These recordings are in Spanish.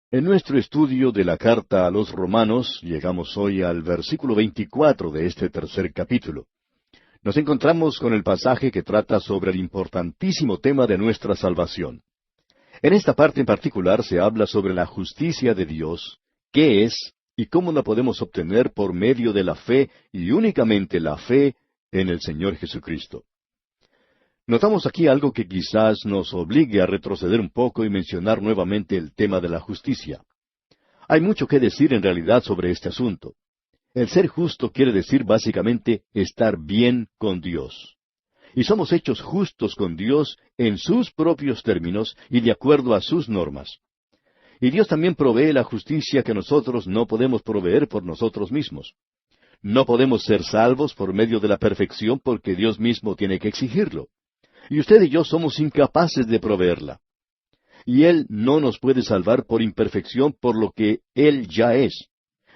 En nuestro estudio de la carta a los Romanos, llegamos hoy al versículo 24 de este tercer capítulo. Nos encontramos con el pasaje que trata sobre el importantísimo tema de nuestra salvación. En esta parte en particular se habla sobre la justicia de Dios, qué es y cómo la podemos obtener por medio de la fe y únicamente la fe en el Señor Jesucristo. Notamos aquí algo que quizás nos obligue a retroceder un poco y mencionar nuevamente el tema de la justicia. Hay mucho que decir en realidad sobre este asunto. El ser justo quiere decir básicamente estar bien con Dios. Y somos hechos justos con Dios en sus propios términos y de acuerdo a sus normas. Y Dios también provee la justicia que nosotros no podemos proveer por nosotros mismos. No podemos ser salvos por medio de la perfección porque Dios mismo tiene que exigirlo. Y usted y yo somos incapaces de proveerla. Y Él no nos puede salvar por imperfección por lo que Él ya es.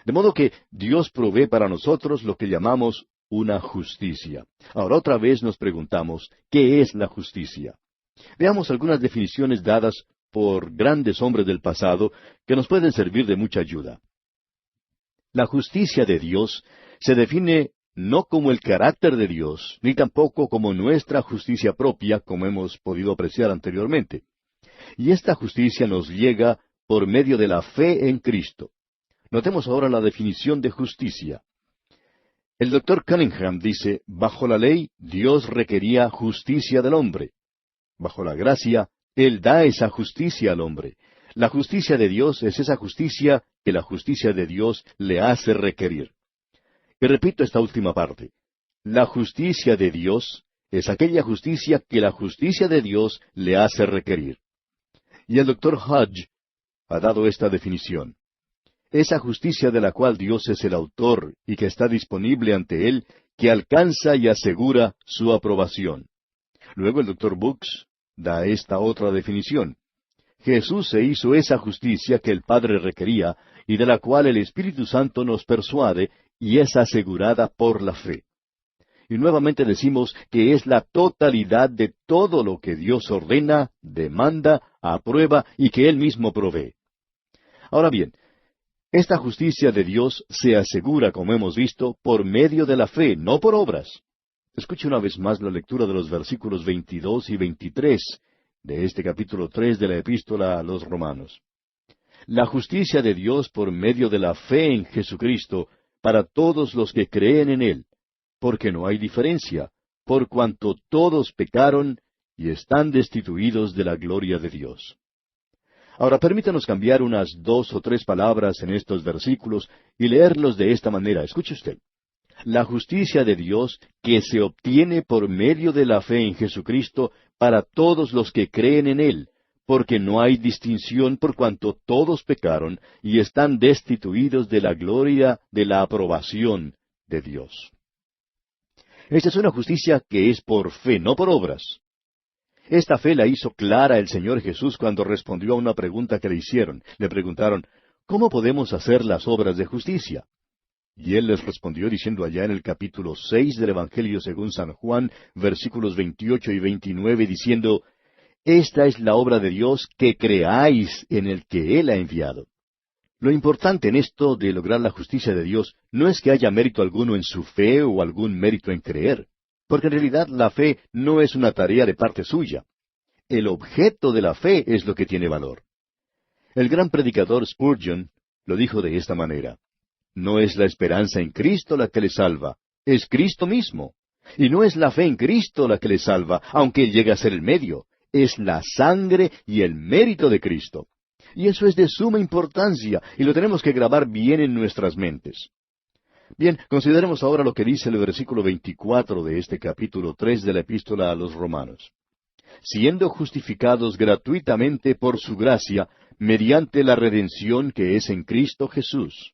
De modo que Dios provee para nosotros lo que llamamos una justicia. Ahora otra vez nos preguntamos, ¿qué es la justicia? Veamos algunas definiciones dadas por grandes hombres del pasado que nos pueden servir de mucha ayuda. La justicia de Dios se define no como el carácter de Dios, ni tampoco como nuestra justicia propia, como hemos podido apreciar anteriormente. Y esta justicia nos llega por medio de la fe en Cristo. Notemos ahora la definición de justicia. El doctor Cunningham dice, bajo la ley, Dios requería justicia del hombre. Bajo la gracia, Él da esa justicia al hombre. La justicia de Dios es esa justicia que la justicia de Dios le hace requerir. Y repito esta última parte. La justicia de Dios es aquella justicia que la justicia de Dios le hace requerir. Y el doctor Hodge ha dado esta definición. Esa justicia de la cual Dios es el autor y que está disponible ante Él, que alcanza y asegura su aprobación. Luego el doctor Brooks da esta otra definición. Jesús se hizo esa justicia que el Padre requería y de la cual el Espíritu Santo nos persuade y es asegurada por la fe. Y nuevamente decimos que es la totalidad de todo lo que Dios ordena, demanda, aprueba y que Él mismo provee. Ahora bien, esta justicia de Dios se asegura, como hemos visto, por medio de la fe, no por obras. Escuche una vez más la lectura de los versículos 22 y 23 de este capítulo 3 de la Epístola a los Romanos. La justicia de Dios por medio de la fe en Jesucristo para todos los que creen en Él, porque no hay diferencia, por cuanto todos pecaron y están destituidos de la gloria de Dios. Ahora permítanos cambiar unas 2 o 3 palabras en estos versículos y leerlos de esta manera. Escuche usted. La justicia de Dios que se obtiene por medio de la fe en Jesucristo para todos los que creen en Él, porque no hay distinción por cuanto todos pecaron y están destituidos de la gloria de la aprobación de Dios. Esta es una justicia que es por fe, no por obras. Esta fe la hizo clara el Señor Jesús cuando respondió a una pregunta que le hicieron. Le preguntaron, ¿cómo podemos hacer las obras de justicia? Y Él les respondió diciendo allá en el capítulo 6 del Evangelio según San Juan, versículos 28 y 29, diciendo, esta es la obra de Dios, que creáis en el que Él ha enviado. Lo importante en esto de lograr la justicia de Dios no es que haya mérito alguno en su fe o algún mérito en creer, porque en realidad la fe no es una tarea de parte suya. El objeto de la fe es lo que tiene valor. El gran predicador Spurgeon lo dijo de esta manera. No es la esperanza en Cristo la que le salva, es Cristo mismo. Y no es la fe en Cristo la que le salva, aunque Él llegue a ser el medio. Es la sangre y el mérito de Cristo. Y eso es de suma importancia, y lo tenemos que grabar bien en nuestras mentes. Bien, consideremos ahora lo que dice el versículo 24 de este capítulo 3 de la Epístola a los Romanos. Siendo justificados gratuitamente por su gracia, mediante la redención que es en Cristo Jesús.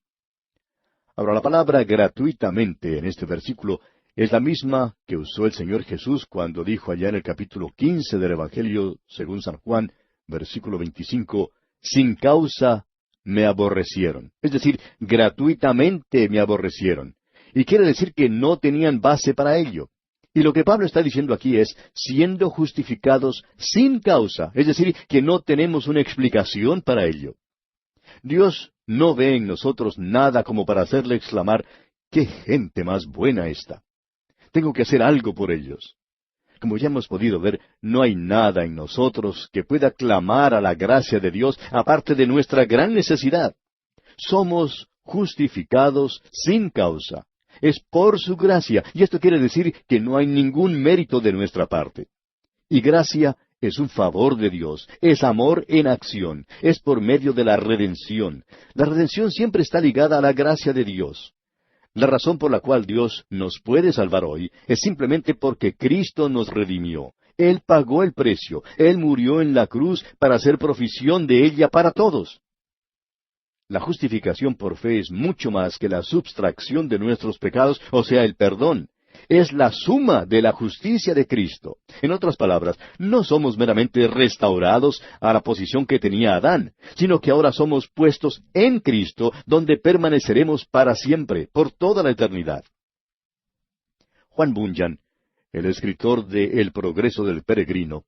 Ahora, la palabra gratuitamente en este versículo es la misma que usó el Señor Jesús cuando dijo allá en el capítulo 15 del Evangelio según San Juan, versículo 25, sin causa me aborrecieron. Es decir, gratuitamente me aborrecieron. Y quiere decir que no tenían base para ello. Y lo que Pablo está diciendo aquí es, siendo justificados sin causa, es decir, que no tenemos una explicación para ello. Dios no ve en nosotros nada como para hacerle exclamar, ¡qué gente más buena esta! Tengo que hacer algo por ellos. Como ya hemos podido ver, no hay nada en nosotros que pueda clamar a la gracia de Dios aparte de nuestra gran necesidad. Somos justificados sin causa. Es por su gracia, y esto quiere decir que no hay ningún mérito de nuestra parte. Y gracia es un favor de Dios, es amor en acción, es por medio de la redención. La redención siempre está ligada a la gracia de Dios. La razón por la cual Dios nos puede salvar hoy es simplemente porque Cristo nos redimió. Él pagó el precio, Él murió en la cruz para hacer provisión de ella para todos. La justificación por fe es mucho más que la subtracción de nuestros pecados, o sea, el perdón. Es la suma de la justicia de Cristo. En otras palabras, no somos meramente restaurados a la posición que tenía Adán, sino que ahora somos puestos en Cristo, donde permaneceremos para siempre, por toda la eternidad. Juan Bunyan, el escritor de El progreso del peregrino,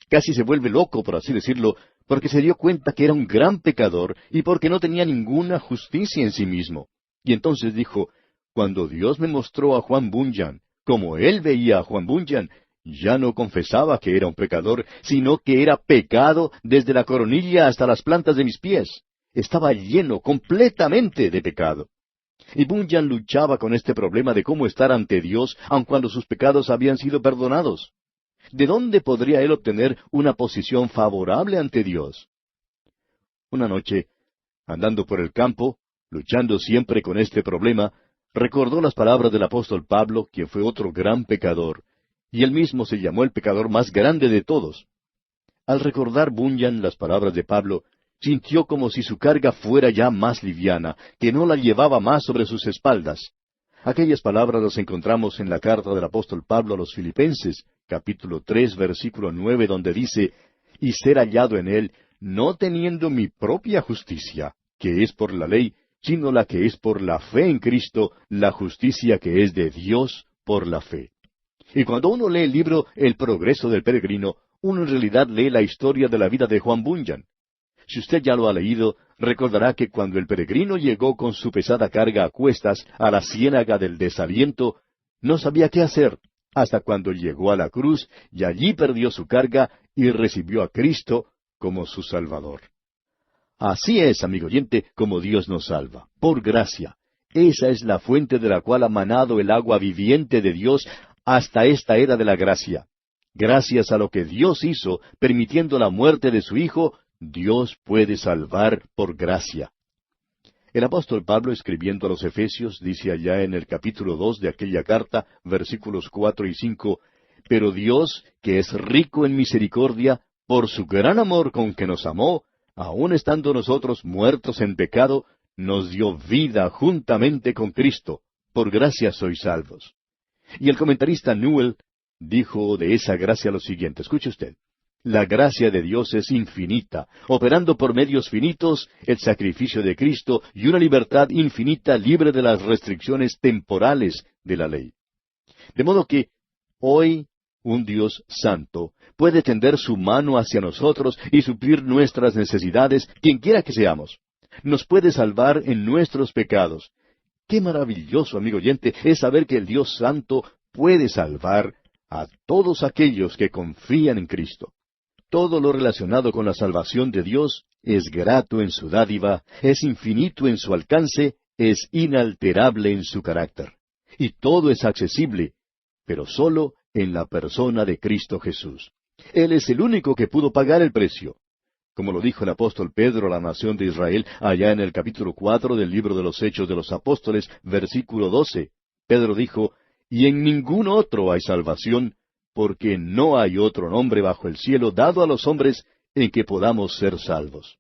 casi se vuelve loco, por así decirlo, porque se dio cuenta que era un gran pecador y porque no tenía ninguna justicia en sí mismo. Y entonces dijo, cuando Dios me mostró a Juan Bunyan, como él veía a Juan Bunyan, ya no confesaba que era un pecador, sino que era pecado desde la coronilla hasta las plantas de mis pies. Estaba lleno completamente de pecado. Y Bunyan luchaba con este problema de cómo estar ante Dios, aun cuando sus pecados habían sido perdonados. ¿De dónde podría él obtener una posición favorable ante Dios? Una noche, andando por el campo, luchando siempre con este problema, recordó las palabras del apóstol Pablo, quien fue otro gran pecador, y él mismo se llamó el pecador más grande de todos. Al recordar Bunyan las palabras de Pablo, sintió como si su carga fuera ya más liviana, que no la llevaba más sobre sus espaldas. Aquellas palabras las encontramos en la carta del apóstol Pablo a los Filipenses, capítulo 3, versículo 9, donde dice, y ser hallado en él, no teniendo mi propia justicia, que es por la ley, sino la que es por la fe en Cristo, la justicia que es de Dios por la fe. Y cuando uno lee el libro El progreso del peregrino, uno en realidad lee la historia de la vida de Juan Bunyan. Si usted ya lo ha leído, recordará que cuando el peregrino llegó con su pesada carga a cuestas a la ciénaga del desaliento, no sabía qué hacer, hasta cuando llegó a la cruz y allí perdió su carga y recibió a Cristo como su Salvador. Así es, amigo oyente, como Dios nos salva, por gracia. Esa es la fuente de la cual ha manado el agua viviente de Dios hasta esta era de la gracia. Gracias a lo que Dios hizo, permitiendo la muerte de su Hijo, Dios puede salvar por gracia. El apóstol Pablo, escribiendo a los Efesios, dice allá en el capítulo 2 de aquella carta, versículos 4 y 5, pero Dios, que es rico en misericordia, por su gran amor con que nos amó, aun estando nosotros muertos en pecado, nos dio vida juntamente con Cristo. Por gracia sois salvos. Y el comentarista Newell dijo de esa gracia lo siguiente, escuche usted. La gracia de Dios es infinita, operando por medios finitos el sacrificio de Cristo y una libertad infinita libre de las restricciones temporales de la ley. De modo que hoy un Dios santo puede tender su mano hacia nosotros y suplir nuestras necesidades, quienquiera que seamos. Nos puede salvar en nuestros pecados. Qué maravilloso, amigo oyente, es saber que el Dios santo puede salvar a todos aquellos que confían en Cristo. Todo lo relacionado con la salvación de Dios es grato en su dádiva, es infinito en su alcance, es inalterable en su carácter. Y todo es accesible, pero solo en la persona de Cristo Jesús. Él es el único que pudo pagar el precio. Como lo dijo el apóstol Pedro a la nación de Israel allá en el capítulo 4 del libro de los Hechos de los Apóstoles, versículo 12. Pedro dijo, y en ningún otro hay salvación, porque no hay otro nombre bajo el cielo dado a los hombres en que podamos ser salvos.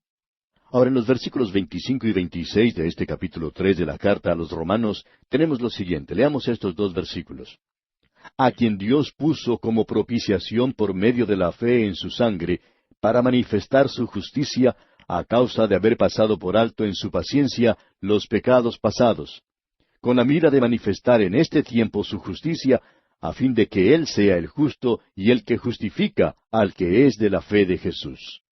Ahora, en los versículos 25 y 26 de este capítulo 3 de la carta a los Romanos, tenemos lo siguiente. Leamos estos dos versículos. A quien Dios puso como propiciación por medio de la fe en su sangre, para manifestar su justicia a causa de haber pasado por alto en su paciencia los pecados pasados, con la mira de manifestar en este tiempo su justicia, a fin de que Él sea el justo y el que justifica al que es de la fe de Jesús.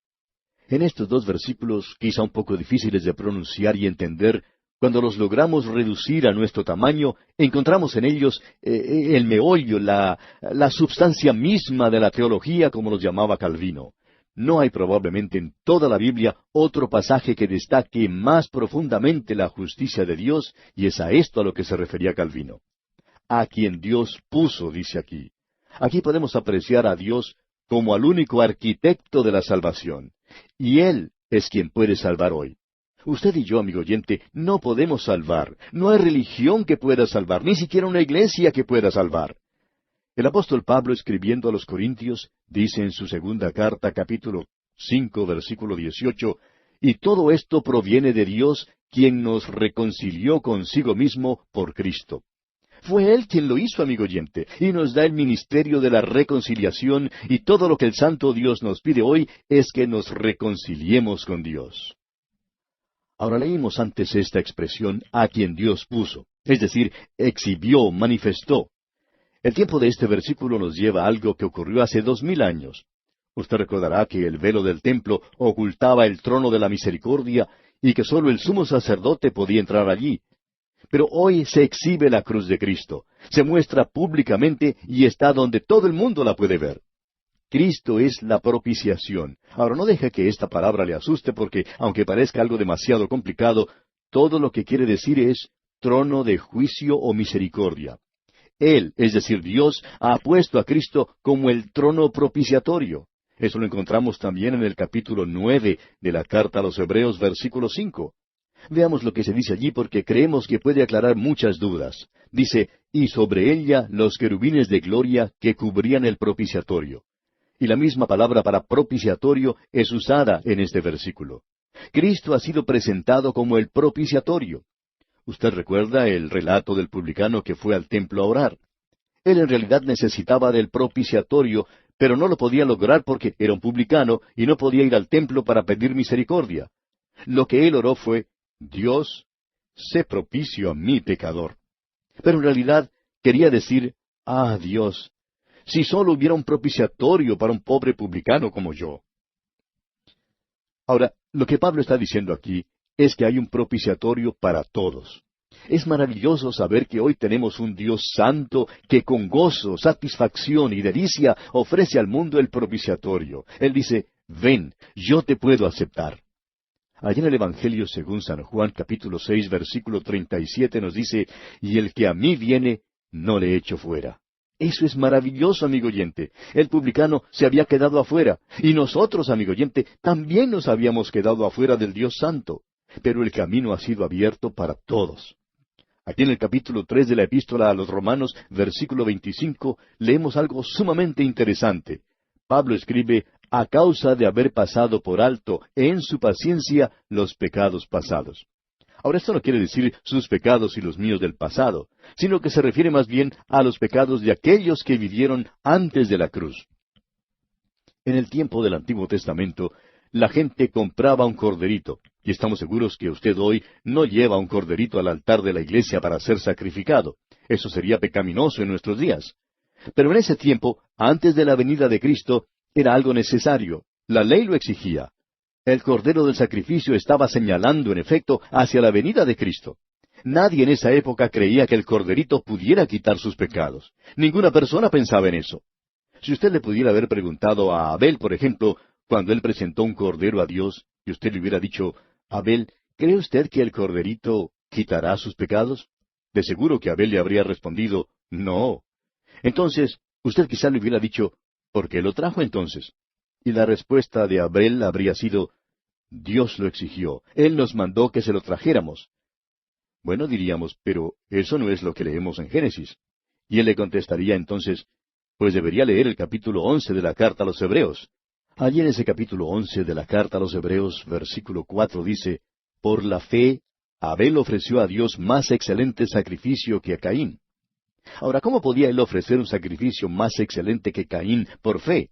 En estos dos versículos, quizá un poco difíciles de pronunciar y entender, cuando los logramos reducir a nuestro tamaño, encontramos en ellos el meollo, la substancia misma de la teología, como los llamaba Calvino. No hay probablemente en toda la Biblia otro pasaje que destaque más profundamente la justicia de Dios, y es a esto a lo que se refería Calvino. A quien Dios puso, dice aquí. Aquí podemos apreciar a Dios como al único arquitecto de la salvación. Y Él es quien puede salvar hoy. Usted y yo, amigo oyente, no podemos salvar. No hay religión que pueda salvar, ni siquiera una iglesia que pueda salvar. El apóstol Pablo, escribiendo a los Corintios, dice en su segunda carta, capítulo 5, versículo 18, y todo esto proviene de Dios, quien nos reconcilió consigo mismo por Cristo. Fue Él quien lo hizo, amigo oyente, y nos da el ministerio de la reconciliación, y todo lo que el Santo Dios nos pide hoy es que nos reconciliemos con Dios. Ahora leímos antes esta expresión, a quien Dios puso, es decir, exhibió, manifestó. El tiempo de este versículo nos lleva a algo que ocurrió hace 2000 años. Usted recordará que el velo del templo ocultaba el trono de la misericordia y que sólo el sumo sacerdote podía entrar allí. Pero hoy se exhibe la cruz de Cristo, se muestra públicamente y está donde todo el mundo la puede ver. Cristo es la propiciación. Ahora no deje que esta palabra le asuste porque, aunque parezca algo demasiado complicado, todo lo que quiere decir es trono de juicio o misericordia. Él, es decir, Dios, ha puesto a Cristo como el trono propiciatorio. Eso lo encontramos también en el capítulo 9 de la carta a los Hebreos, versículo 5. Veamos lo que se dice allí porque creemos que puede aclarar muchas dudas. Dice, y sobre ella los querubines de gloria que cubrían el propiciatorio. Y la misma palabra para propiciatorio es usada en este versículo. Cristo ha sido presentado como el propiciatorio. Usted recuerda el relato del publicano que fue al templo a orar. Él en realidad necesitaba del propiciatorio, pero no lo podía lograr porque era un publicano y no podía ir al templo para pedir misericordia. Lo que él oró fue, Dios, sé propicio a mi pecador. Pero en realidad quería decir, Dios, si solo hubiera un propiciatorio para un pobre publicano como yo. Ahora, lo que Pablo está diciendo aquí es que hay un propiciatorio para todos. Es maravilloso saber que hoy tenemos un Dios santo que con gozo, satisfacción y delicia ofrece al mundo el propiciatorio. Él dice, ven, yo te puedo aceptar. Allí en el Evangelio según San Juan capítulo 6 versículo 37 nos dice, y el que a mí viene, no le echo fuera. Eso es maravilloso, amigo oyente. El publicano se había quedado afuera, y nosotros, amigo oyente, también nos habíamos quedado afuera del Dios Santo. Pero el camino ha sido abierto para todos. Aquí en el capítulo 3 de la Epístola a los Romanos, versículo 25, leemos algo sumamente interesante. Pablo escribe, a causa de haber pasado por alto en su paciencia los pecados pasados. Ahora, esto no quiere decir sus pecados y los míos del pasado, sino que se refiere más bien a los pecados de aquellos que vivieron antes de la cruz. En el tiempo del Antiguo Testamento, la gente compraba un corderito, y estamos seguros que usted hoy no lleva un corderito al altar de la iglesia para ser sacrificado. Eso sería pecaminoso en nuestros días. Pero en ese tiempo, antes de la venida de Cristo, era algo necesario. La ley lo exigía. El cordero del sacrificio estaba señalando, en efecto, hacia la venida de Cristo. Nadie en esa época creía que el corderito pudiera quitar sus pecados. Ninguna persona pensaba en eso. Si usted le pudiera haber preguntado a Abel, por ejemplo, cuando él presentó un cordero a Dios, y usted le hubiera dicho, Abel, ¿cree usted que el corderito quitará sus pecados? De seguro que Abel le habría respondido, no. Entonces, usted quizá le hubiera dicho, ¿por qué lo trajo entonces? Y la respuesta de Abel habría sido, Dios lo exigió, Él nos mandó que se lo trajéramos. Bueno, diríamos, pero eso no es lo que leemos en Génesis. Y él le contestaría entonces, pues debería leer el capítulo 11 de la carta a los Hebreos. Allí en ese capítulo 11 de la carta a los Hebreos, versículo 4 dice, por la fe, Abel ofreció a Dios más excelente sacrificio que a Caín. Ahora, ¿cómo podía él ofrecer un sacrificio más excelente que Caín por fe?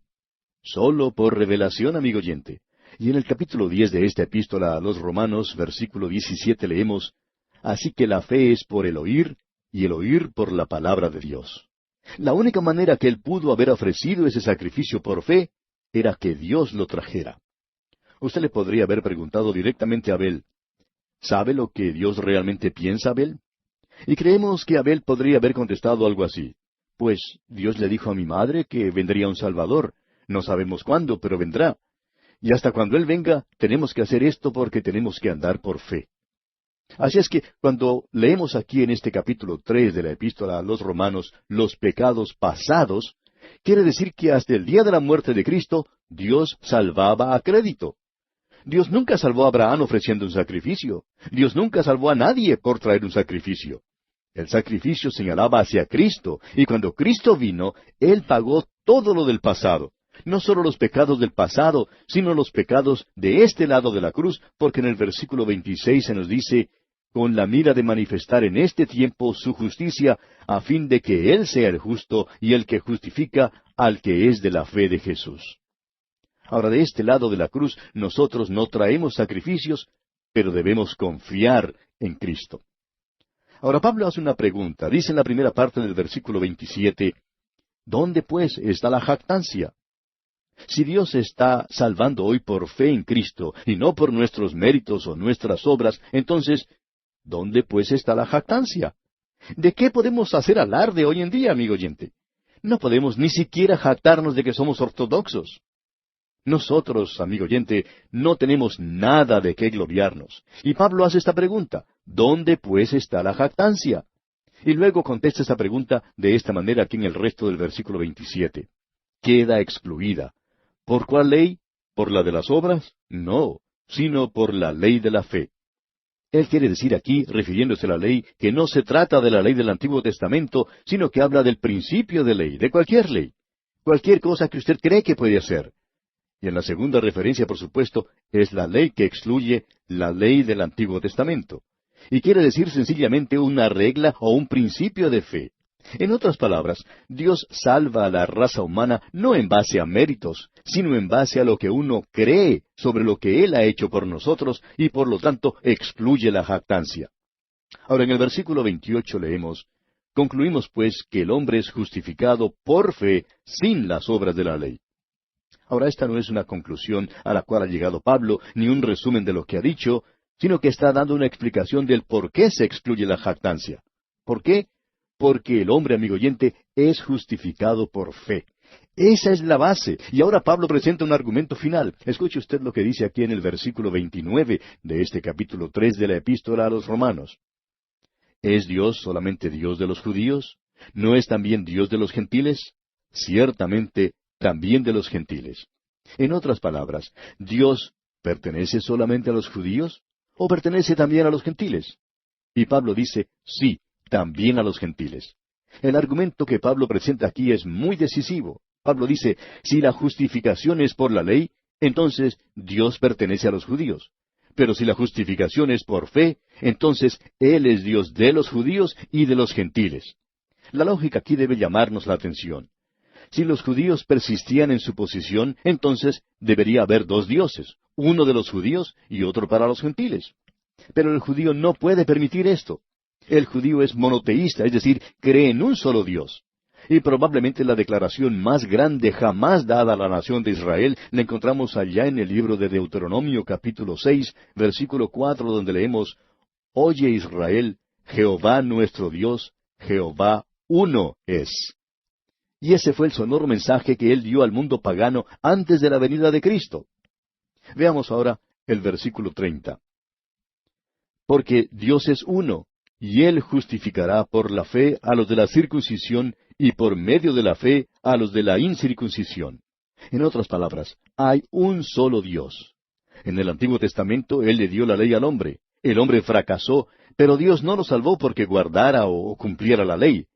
Solo por revelación, amigo oyente. Y en el capítulo 10 de esta epístola a los Romanos, versículo 17 leemos, así que la fe es por el oír, y el oír por la palabra de Dios. La única manera que él pudo haber ofrecido ese sacrificio por fe era que Dios lo trajera. Usted le podría haber preguntado directamente a Abel, ¿sabe lo que Dios realmente piensa, Abel? Y creemos que Abel podría haber contestado algo así. Pues Dios le dijo a mi madre que vendría un Salvador. No sabemos cuándo, pero vendrá. Y hasta cuando Él venga, tenemos que hacer esto porque tenemos que andar por fe. Así es que cuando leemos aquí en este capítulo 3 de la Epístola a los Romanos los pecados pasados, quiere decir que hasta el día de la muerte de Cristo, Dios salvaba a crédito. Dios nunca salvó a Abraham ofreciendo un sacrificio. Dios nunca salvó a nadie por traer un sacrificio. El sacrificio señalaba hacia Cristo, y cuando Cristo vino, Él pagó todo lo del pasado. No solo los pecados del pasado, sino los pecados de este lado de la cruz, porque en el versículo 26 se nos dice, con la mira de manifestar en este tiempo su justicia, a fin de que Él sea el justo y el que justifica al que es de la fe de Jesús. Ahora, de este lado de la cruz, nosotros no traemos sacrificios, pero debemos confiar en Cristo. Ahora, Pablo hace una pregunta. Dice en la primera parte del versículo 27, ¿dónde pues está la jactancia? Si Dios está salvando hoy por fe en Cristo, y no por nuestros méritos o nuestras obras, entonces, ¿dónde pues está la jactancia? ¿De qué podemos hacer alarde hoy en día, amigo oyente? No podemos ni siquiera jactarnos de que somos ortodoxos. Nosotros, amigo oyente, no tenemos nada de qué gloriarnos. Y Pablo hace esta pregunta, ¿dónde pues está la jactancia? Y luego contesta esta pregunta de esta manera aquí en el resto del versículo 27. Queda excluida. ¿Por cuál ley? ¿Por la de las obras? No, sino por la ley de la fe. Él quiere decir aquí, refiriéndose a la ley, que no se trata de la ley del Antiguo Testamento, sino que habla del principio de ley, de cualquier ley. Cualquier cosa que usted cree que puede hacer. Y en la segunda referencia, por supuesto, es la ley que excluye la ley del Antiguo Testamento. Y quiere decir sencillamente una regla o un principio de fe. En otras palabras, Dios salva a la raza humana no en base a méritos, sino en base a lo que uno cree sobre lo que Él ha hecho por nosotros y por lo tanto excluye la jactancia. Ahora en el versículo 28 leemos, concluimos pues que el hombre es justificado por fe sin las obras de la ley. Ahora esta no es una conclusión a la cual ha llegado Pablo, ni un resumen de lo que ha dicho, sino que está dando una explicación del por qué se excluye la jactancia. ¿Por qué? Porque el hombre, amigo oyente, es justificado por fe. Esa es la base. Y ahora Pablo presenta un argumento final. Escuche usted lo que dice aquí en el versículo 29 de este capítulo 3 de la Epístola a los Romanos. ¿Es Dios solamente Dios de los judíos? ¿No es también Dios de los gentiles? Ciertamente, también de los gentiles. En otras palabras, ¿Dios pertenece solamente a los judíos? ¿O pertenece también a los gentiles? Y Pablo dice, sí, también a los gentiles. El argumento que Pablo presenta aquí es muy decisivo. Pablo dice, si la justificación es por la ley, entonces Dios pertenece a los judíos. Pero si la justificación es por fe, entonces Él es Dios de los judíos y de los gentiles. La lógica aquí debe llamarnos la atención. Si los judíos persistían en su posición, entonces debería haber dos dioses, uno de los judíos y otro para los gentiles. Pero el judío no puede permitir esto. El judío es monoteísta, es decir, cree en un solo Dios. Y probablemente la declaración más grande jamás dada a la nación de Israel la encontramos allá en el libro de Deuteronomio capítulo 6, versículo 4, donde leemos, Oye Israel, Jehová nuestro Dios, Jehová uno es. Y ese fue el sonoro mensaje que él dio al mundo pagano antes de la venida de Cristo. Veamos ahora el versículo 30. Porque Dios es uno, y Él justificará por la fe a los de la circuncisión y por medio de la fe a los de la incircuncisión. En otras palabras, hay un solo Dios. En el Antiguo Testamento Él le dio la ley al hombre. El hombre fracasó, pero Dios no lo salvó porque guardara o cumpliera la ley.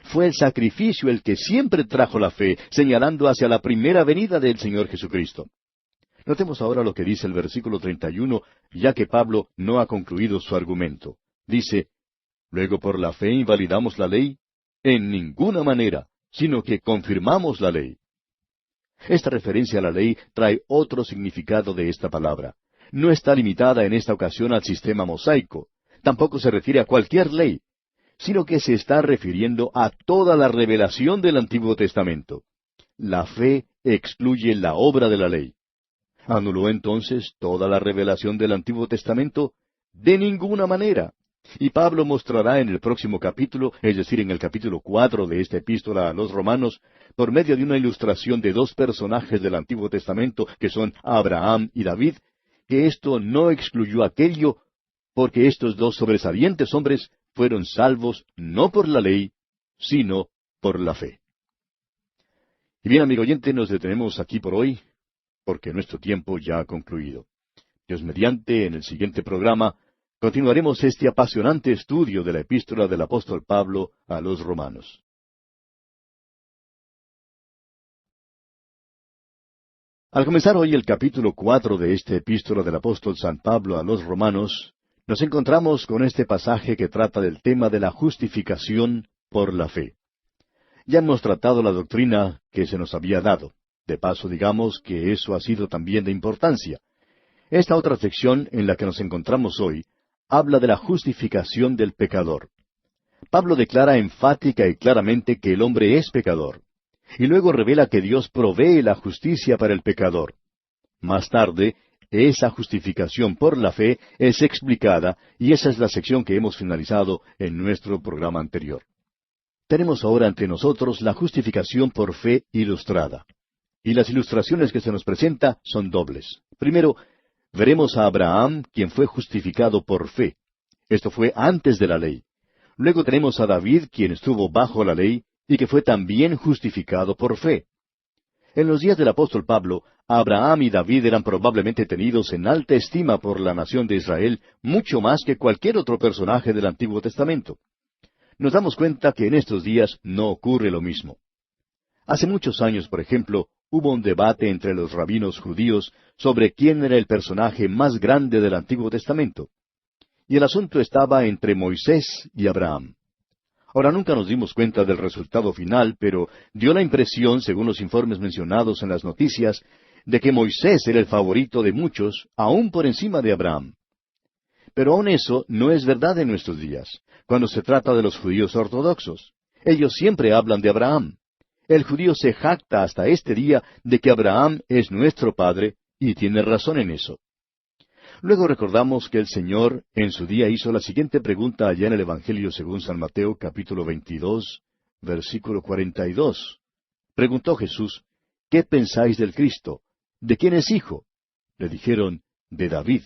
Fue el sacrificio el que siempre trajo la fe, señalando hacia la primera venida del Señor Jesucristo. Notemos ahora lo que dice el versículo 31, ya que Pablo no ha concluido su argumento. Dice, ¿luego por la fe invalidamos la ley? En ninguna manera, sino que confirmamos la ley. Esta referencia a la ley trae otro significado de esta palabra. No está limitada en esta ocasión al sistema mosaico. Tampoco se refiere a cualquier ley, sino que se está refiriendo a toda la revelación del Antiguo Testamento. La fe excluye la obra de la ley. ¿Anuló entonces toda la revelación del Antiguo Testamento? De ninguna manera. Y Pablo mostrará en el próximo capítulo, es decir, en el capítulo 4 de esta epístola a los Romanos, por medio de una ilustración de dos personajes del Antiguo Testamento, que son Abraham y David, que esto no excluyó aquello, porque estos dos sobresalientes hombres fueron salvos no por la ley, sino por la fe. Y bien, amigo oyente, nos detenemos aquí por hoy, porque nuestro tiempo ya ha concluido. Dios mediante, en el siguiente programa, continuaremos este apasionante estudio de la epístola del apóstol Pablo a los Romanos. Al comenzar hoy el capítulo 4 de esta epístola del apóstol San Pablo a los Romanos, nos encontramos con este pasaje que trata del tema de la justificación por la fe. Ya hemos tratado la doctrina que se nos había dado. De paso, digamos que eso ha sido también de importancia. Esta otra sección en la que nos encontramos hoy habla de la justificación del pecador. Pablo declara enfática y claramente que el hombre es pecador, y luego revela que Dios provee la justicia para el pecador. Más tarde, esa justificación por la fe es explicada, y esa es la sección que hemos finalizado en nuestro programa anterior. Tenemos ahora ante nosotros la justificación por fe ilustrada. Y las ilustraciones que se nos presenta son dobles. Primero, veremos a Abraham, quien fue justificado por fe. Esto fue antes de la ley. Luego tenemos a David, quien estuvo bajo la ley, y que fue también justificado por fe. En los días del apóstol Pablo, Abraham y David eran probablemente tenidos en alta estima por la nación de Israel, mucho más que cualquier otro personaje del Antiguo Testamento. Nos damos cuenta que en estos días no ocurre lo mismo. Hace muchos años, por ejemplo, hubo un debate entre los rabinos judíos sobre quién era el personaje más grande del Antiguo Testamento. Y el asunto estaba entre Moisés y Abraham. Ahora, nunca nos dimos cuenta del resultado final, pero dio la impresión, según los informes mencionados en las noticias, de que Moisés era el favorito de muchos, aún por encima de Abraham. Pero aún eso no es verdad en nuestros días, cuando se trata de los judíos ortodoxos. Ellos siempre hablan de Abraham. El judío se jacta hasta este día de que Abraham es nuestro padre, y tiene razón en eso. Luego recordamos que el Señor en su día hizo la siguiente pregunta allá en el Evangelio según San Mateo, capítulo 22, versículo 42. Preguntó Jesús, ¿qué pensáis del Cristo? ¿De quién es hijo? Le dijeron, de David.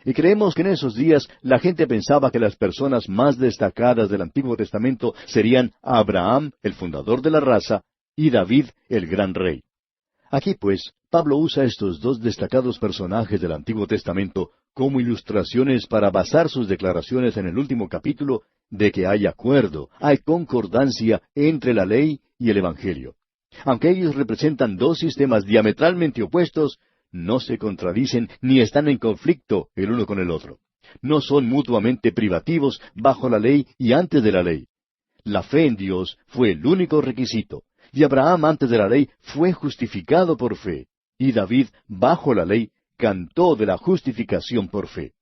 Y creemos que en esos días la gente pensaba que las personas más destacadas del Antiguo Testamento serían Abraham, el fundador de la raza, y David, el gran rey. Aquí, pues, Pablo usa estos dos destacados personajes del Antiguo Testamento como ilustraciones para basar sus declaraciones en el último capítulo de que hay acuerdo, hay concordancia entre la ley y el Evangelio. Aunque ellos representan dos sistemas diametralmente opuestos, no se contradicen ni están en conflicto el uno con el otro. No son mutuamente privativos bajo la ley y antes de la ley. La fe en Dios fue el único requisito, y Abraham antes de la ley fue justificado por fe, y David bajo la ley cantó de la justificación por fe.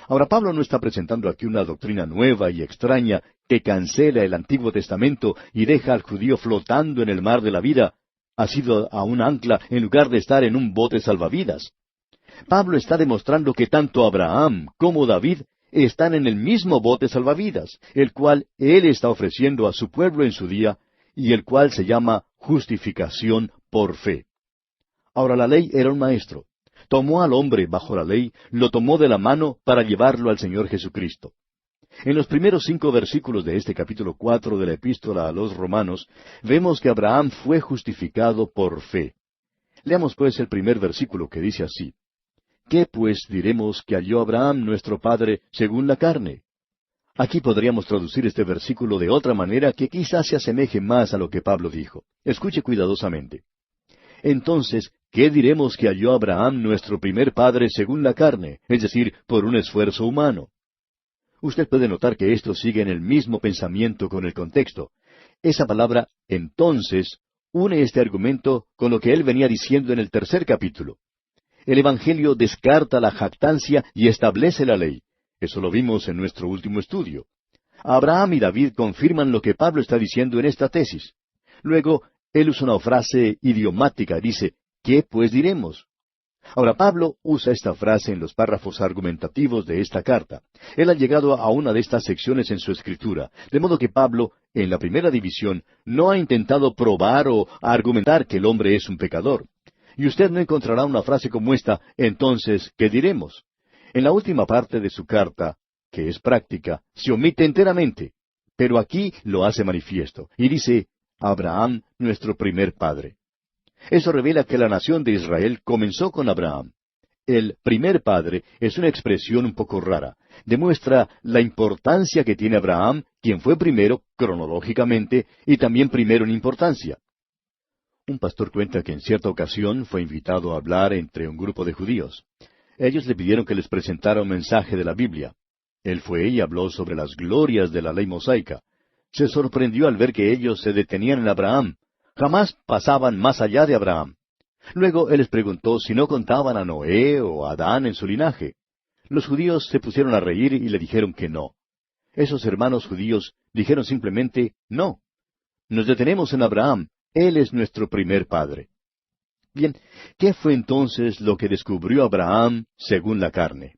Ahora Pablo no está presentando aquí una doctrina nueva y extraña que cancela el Antiguo Testamento y deja al judío flotando en el mar de la vida, asido a un ancla en lugar de estar en un bote salvavidas. Pablo está demostrando que tanto Abraham como David están en el mismo bote salvavidas, el cual él está ofreciendo a su pueblo en su día, y el cual se llama justificación por fe. Ahora la ley era un maestro. Tomó al hombre bajo la ley, lo tomó de la mano para llevarlo al Señor Jesucristo. En los primeros 5 versículos de este capítulo 4 de la epístola a los Romanos, vemos que Abraham fue justificado por fe. Leamos pues el primer versículo que dice así: ¿Qué pues diremos que halló Abraham nuestro padre según la carne? Aquí podríamos traducir este versículo de otra manera que quizás se asemeje más a lo que Pablo dijo. Escuche cuidadosamente. Entonces, ¿qué diremos que halló Abraham nuestro primer padre según la carne? Es decir, por un esfuerzo humano. Usted puede notar que esto sigue en el mismo pensamiento con el contexto. Esa palabra, entonces, une este argumento con lo que él venía diciendo en el 3 capítulo. El Evangelio descarta la jactancia y establece la ley. Eso lo vimos en nuestro último estudio. Abraham y David confirman lo que Pablo está diciendo en esta tesis. Luego, él usa una frase idiomática, dice, ¿qué pues diremos? Ahora, Pablo usa esta frase en los párrafos argumentativos de esta carta. Él ha llegado a una de estas secciones en su escritura, de modo que Pablo, en la primera división, no ha intentado probar o argumentar que el hombre es un pecador. Y usted no encontrará una frase como esta: entonces, ¿qué diremos? En la última parte de su carta, que es práctica, se omite enteramente, pero aquí lo hace manifiesto, y dice: Abraham, nuestro primer padre. Eso revela que la nación de Israel comenzó con Abraham. El primer padre es una expresión un poco rara. Demuestra la importancia que tiene Abraham, quien fue primero cronológicamente y también primero en importancia. Un pastor cuenta que en cierta ocasión fue invitado a hablar entre un grupo de judíos. Ellos le pidieron que les presentara un mensaje de la Biblia. Él fue y habló sobre las glorias de la ley mosaica. Se sorprendió al ver que ellos se detenían en Abraham. Jamás pasaban más allá de Abraham. Luego él les preguntó si no contaban a Noé o a Adán en su linaje. Los judíos se pusieron a reír y le dijeron que no. Esos hermanos judíos dijeron simplemente: no. Nos detenemos en Abraham. Él es nuestro primer padre. Bien, ¿qué fue entonces lo que descubrió Abraham según la carne?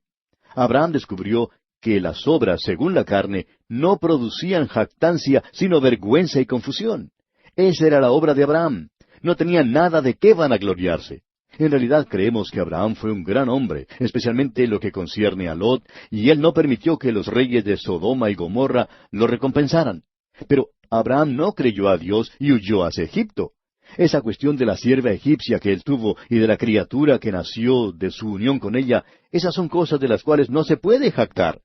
Abraham descubrió que las obras según la carne no producían jactancia, sino vergüenza y confusión. Esa era la obra de Abraham. No tenía nada de qué vanagloriarse. En realidad creemos que Abraham fue un gran hombre, especialmente en lo que concierne a Lot, y él no permitió que los reyes de Sodoma y Gomorra lo recompensaran. Pero Abraham no creyó a Dios y huyó hacia Egipto. Esa cuestión de la sierva egipcia que él tuvo y de la criatura que nació de su unión con ella, esas son cosas de las cuales no se puede jactar.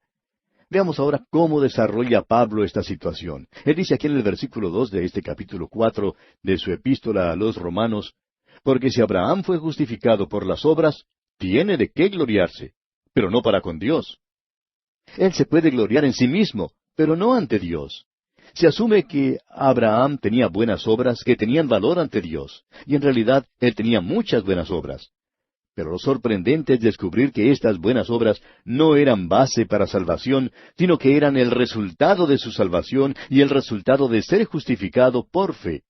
Veamos ahora cómo desarrolla Pablo esta situación. Él dice aquí en el versículo 2 de este capítulo 4 de su epístola a los Romanos: porque si Abraham fue justificado por las obras, tiene de qué gloriarse, pero no para con Dios. Él se puede gloriar en sí mismo, pero no ante Dios. Se asume que Abraham tenía buenas obras que tenían valor ante Dios, y en realidad él tenía muchas buenas obras. Pero lo sorprendente es descubrir que estas buenas obras no eran base para salvación, sino que eran el resultado de su salvación y el resultado de ser justificado por fe.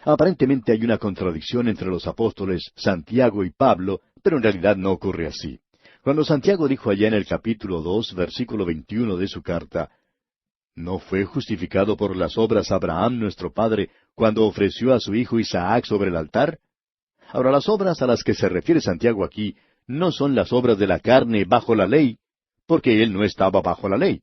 Aparentemente hay una contradicción entre los apóstoles Santiago y Pablo, pero en realidad no ocurre así. Cuando Santiago dijo allá en el capítulo 2, versículo 21 de su carta: ¿no fue justificado por las obras Abraham nuestro padre cuando ofreció a su hijo Isaac sobre el altar? Ahora, las obras a las que se refiere Santiago aquí no son las obras de la carne bajo la ley, porque él no estaba bajo la ley,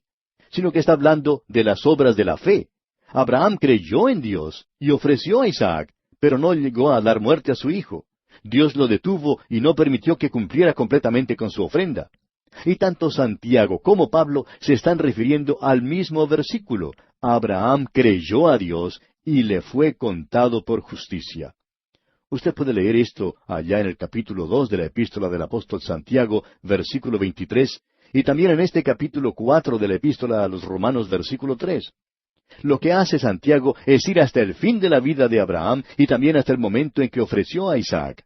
sino que está hablando de las obras de la fe. Abraham creyó en Dios y ofreció a Isaac, pero no llegó a dar muerte a su hijo. Dios lo detuvo y no permitió que cumpliera completamente con su ofrenda. Y tanto Santiago como Pablo se están refiriendo al mismo versículo. Abraham creyó a Dios y le fue contado por justicia. Usted puede leer esto allá en el capítulo 2 de la epístola del apóstol Santiago, versículo 23, y también en este capítulo 4 de la epístola a los Romanos, versículo 3. Lo que hace Santiago es ir hasta el fin de la vida de Abraham y también hasta el momento en que ofreció a Isaac.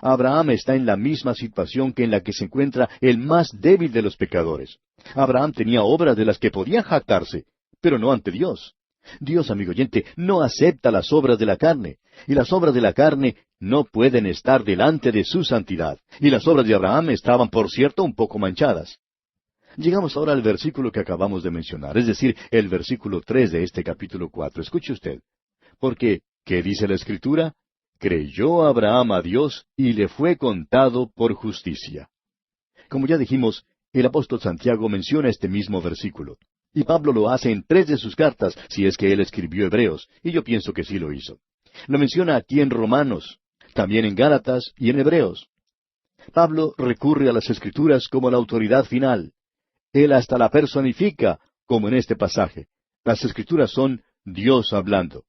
Abraham está en la misma situación que en la que se encuentra el más débil de los pecadores. Abraham tenía obras de las que podía jactarse, pero no ante Dios. Dios, amigo oyente, no acepta las obras de la carne, y las obras de la carne no pueden estar delante de su santidad. Y las obras de Abraham estaban, por cierto, un poco manchadas. Llegamos ahora al versículo que acabamos de mencionar, es decir, el versículo 3 de este capítulo 4. Escuche usted. Porque, ¿qué dice la Escritura? Creyó Abraham a Dios y le fue contado por justicia. Como ya dijimos, el apóstol Santiago menciona este mismo versículo. Y Pablo lo hace en 3 de sus cartas, si es que él escribió Hebreos, y yo pienso que sí lo hizo. Lo menciona aquí en Romanos, también en Gálatas y en Hebreos. Pablo recurre a las Escrituras como la autoridad final. Él hasta la personifica, como en este pasaje. Las Escrituras son Dios hablando.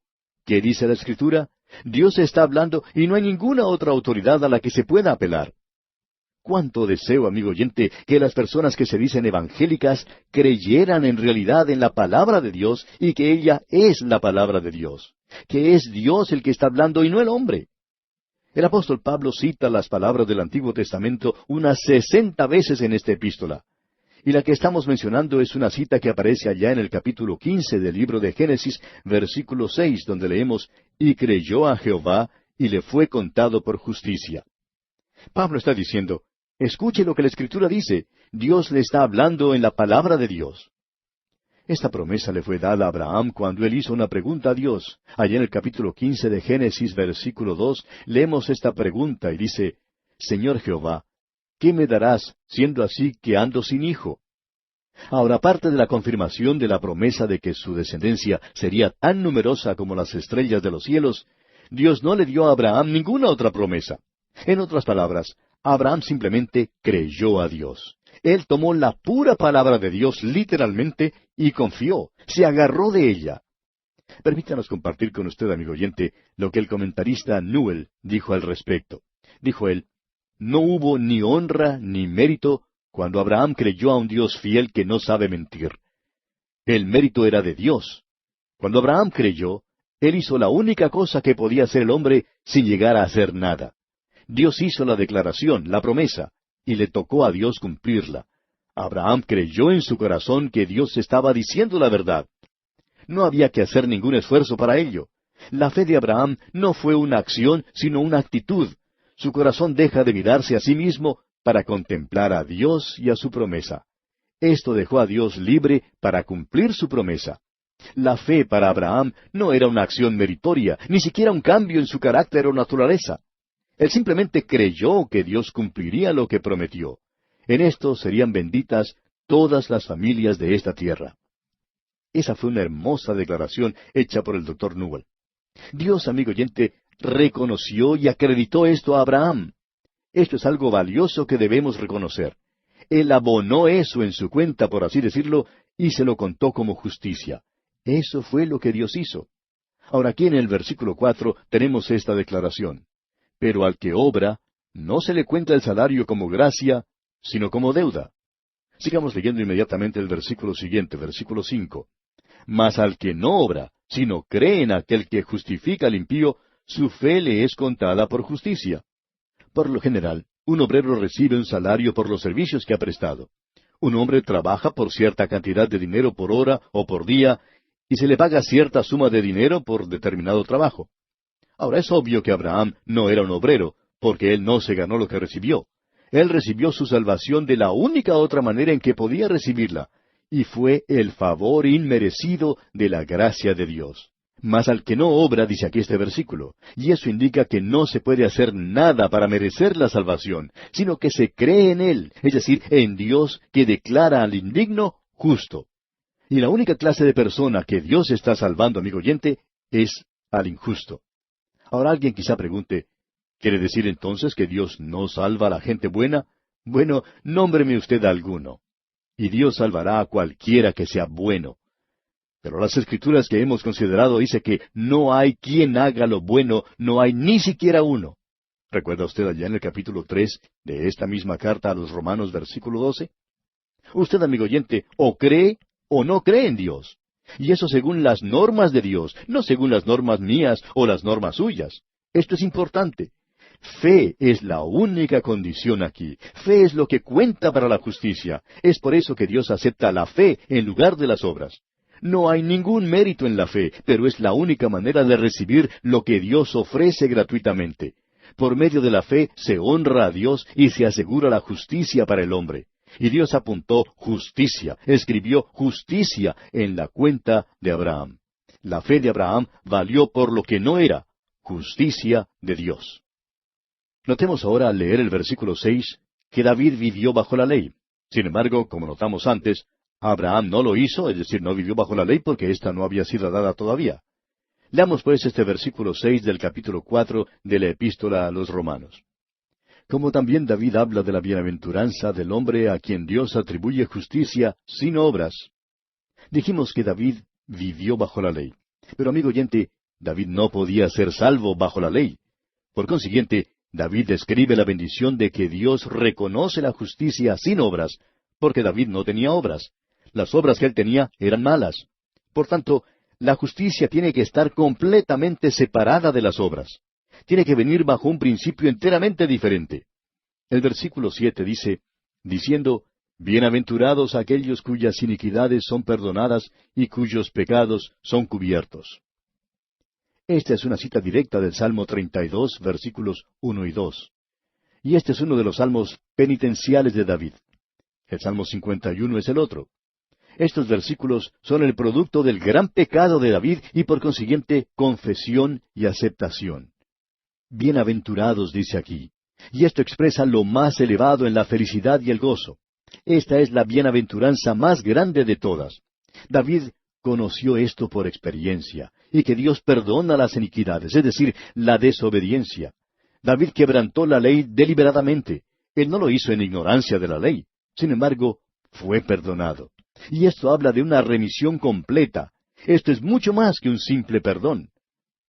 ¿Qué dice la Escritura? Dios está hablando y no hay ninguna otra autoridad a la que se pueda apelar. Cuánto deseo, amigo oyente, que las personas que se dicen evangélicas creyeran en realidad en la palabra de Dios y que ella es la palabra de Dios, que es Dios el que está hablando y no el hombre. El apóstol Pablo cita las palabras del Antiguo Testamento unas 60 veces en esta epístola. Y la que estamos mencionando es una cita que aparece allá en el capítulo 15 del libro de Génesis, versículo 6, donde leemos: y creyó a Jehová, y le fue contado por justicia. Pablo está diciendo, escuche lo que la Escritura dice. Dios le está hablando en la palabra de Dios. Esta promesa le fue dada a Abraham cuando él hizo una pregunta a Dios. Allá en el capítulo 15 de Génesis, versículo 2, leemos esta pregunta y dice, Señor Jehová, ¿qué me darás, siendo así que ando sin hijo? Ahora, aparte de la confirmación de la promesa de que su descendencia sería tan numerosa como las estrellas de los cielos, Dios no le dio a Abraham ninguna otra promesa. En otras palabras, Abraham simplemente creyó a Dios. Él tomó la pura palabra de Dios literalmente y confió, se agarró de ella. Permítanos compartir con usted, amigo oyente, lo que el comentarista Newell dijo al respecto. Dijo él, no hubo ni honra ni mérito cuando Abraham creyó a un Dios fiel que no sabe mentir. El mérito era de Dios. Cuando Abraham creyó, él hizo la única cosa que podía hacer el hombre sin llegar a hacer nada. Dios hizo la declaración, la promesa, y le tocó a Dios cumplirla. Abraham creyó en su corazón que Dios estaba diciendo la verdad. No había que hacer ningún esfuerzo para ello. La fe de Abraham no fue una acción, sino una actitud. Su corazón deja de mirarse a sí mismo para contemplar a Dios y a su promesa. Esto dejó a Dios libre para cumplir su promesa. La fe para Abraham no era una acción meritoria, ni siquiera un cambio en su carácter o naturaleza. Él simplemente creyó que Dios cumpliría lo que prometió. En esto serían benditas todas las familias de esta tierra. Esa fue una hermosa declaración hecha por el Dr. Newell. Dios, amigo oyente, reconoció y acreditó esto a Abraham. Esto es algo valioso que debemos reconocer. Él abonó eso en su cuenta, por así decirlo, y se lo contó como justicia. Eso fue lo que Dios hizo. Ahora aquí en el versículo 4 tenemos esta declaración. Pero al que obra, no se le cuenta el salario como gracia, sino como deuda. Sigamos leyendo inmediatamente el versículo siguiente, versículo 5. Mas al que no obra, sino cree en aquel que justifica al impío, su fe le es contada por justicia. Por lo general, un obrero recibe un salario por los servicios que ha prestado. Un hombre trabaja por cierta cantidad de dinero por hora o por día, y se le paga cierta suma de dinero por determinado trabajo. Ahora es obvio que Abraham no era un obrero, porque él no se ganó lo que recibió. Él recibió su salvación de la única otra manera en que podía recibirla, y fue el favor inmerecido de la gracia de Dios. Mas al que no obra, dice aquí este versículo, y eso indica que no se puede hacer nada para merecer la salvación, sino que se cree en Él, es decir, en Dios que declara al indigno justo. Y la única clase de persona que Dios está salvando, amigo oyente, es al injusto. Ahora alguien quizá pregunte, ¿quiere decir entonces que Dios no salva a la gente buena? Bueno, nómbreme usted alguno. Y Dios salvará a cualquiera que sea bueno. Pero las Escrituras que hemos considerado dice que no hay quien haga lo bueno, no hay ni siquiera uno. ¿Recuerda usted allá en el capítulo 3 de esta misma carta a los Romanos, versículo 12? Usted, amigo oyente, o cree o no cree en Dios. Y eso según las normas de Dios, no según las normas mías o las normas suyas. Esto es importante. Fe es la única condición aquí. Fe es lo que cuenta para la justicia. Es por eso que Dios acepta la fe en lugar de las obras. No hay ningún mérito en la fe, pero es la única manera de recibir lo que Dios ofrece gratuitamente. Por medio de la fe se honra a Dios y se asegura la justicia para el hombre. Y Dios apuntó justicia, escribió justicia en la cuenta de Abraham. La fe de Abraham valió por lo que no era, justicia de Dios. Notemos ahora al leer el versículo 6 que David vivió bajo la ley. Sin embargo, como notamos antes, Abraham no lo hizo, es decir, no vivió bajo la ley porque ésta no había sido dada todavía. Leamos pues este versículo 6 del capítulo 4 de la epístola a los Romanos. Como también David habla de la bienaventuranza del hombre a quien Dios atribuye justicia sin obras. Dijimos que David vivió bajo la ley. Pero amigo oyente, David no podía ser salvo bajo la ley. Por consiguiente, David describe la bendición de que Dios reconoce la justicia sin obras, porque David no tenía obras. Las obras que él tenía eran malas. Por tanto, la justicia tiene que estar completamente separada de las obras. Tiene que venir bajo un principio enteramente diferente. El versículo 7 dice, diciendo, bienaventurados aquellos cuyas iniquidades son perdonadas y cuyos pecados son cubiertos. Esta es una cita directa del Salmo 32, versículos 1 y 2. Y este es uno de los salmos penitenciales de David. El Salmo 51 es el otro. Estos versículos son el producto del gran pecado de David y por consiguiente confesión y aceptación. Bienaventurados, dice aquí. Y esto expresa lo más elevado en la felicidad y el gozo. Esta es la bienaventuranza más grande de todas. David conoció esto por experiencia, y que Dios perdona las iniquidades, es decir, la desobediencia. David quebrantó la ley deliberadamente. Él no lo hizo en ignorancia de la ley. Sin embargo, fue perdonado. Y esto habla de una remisión completa. Esto es mucho más que un simple perdón.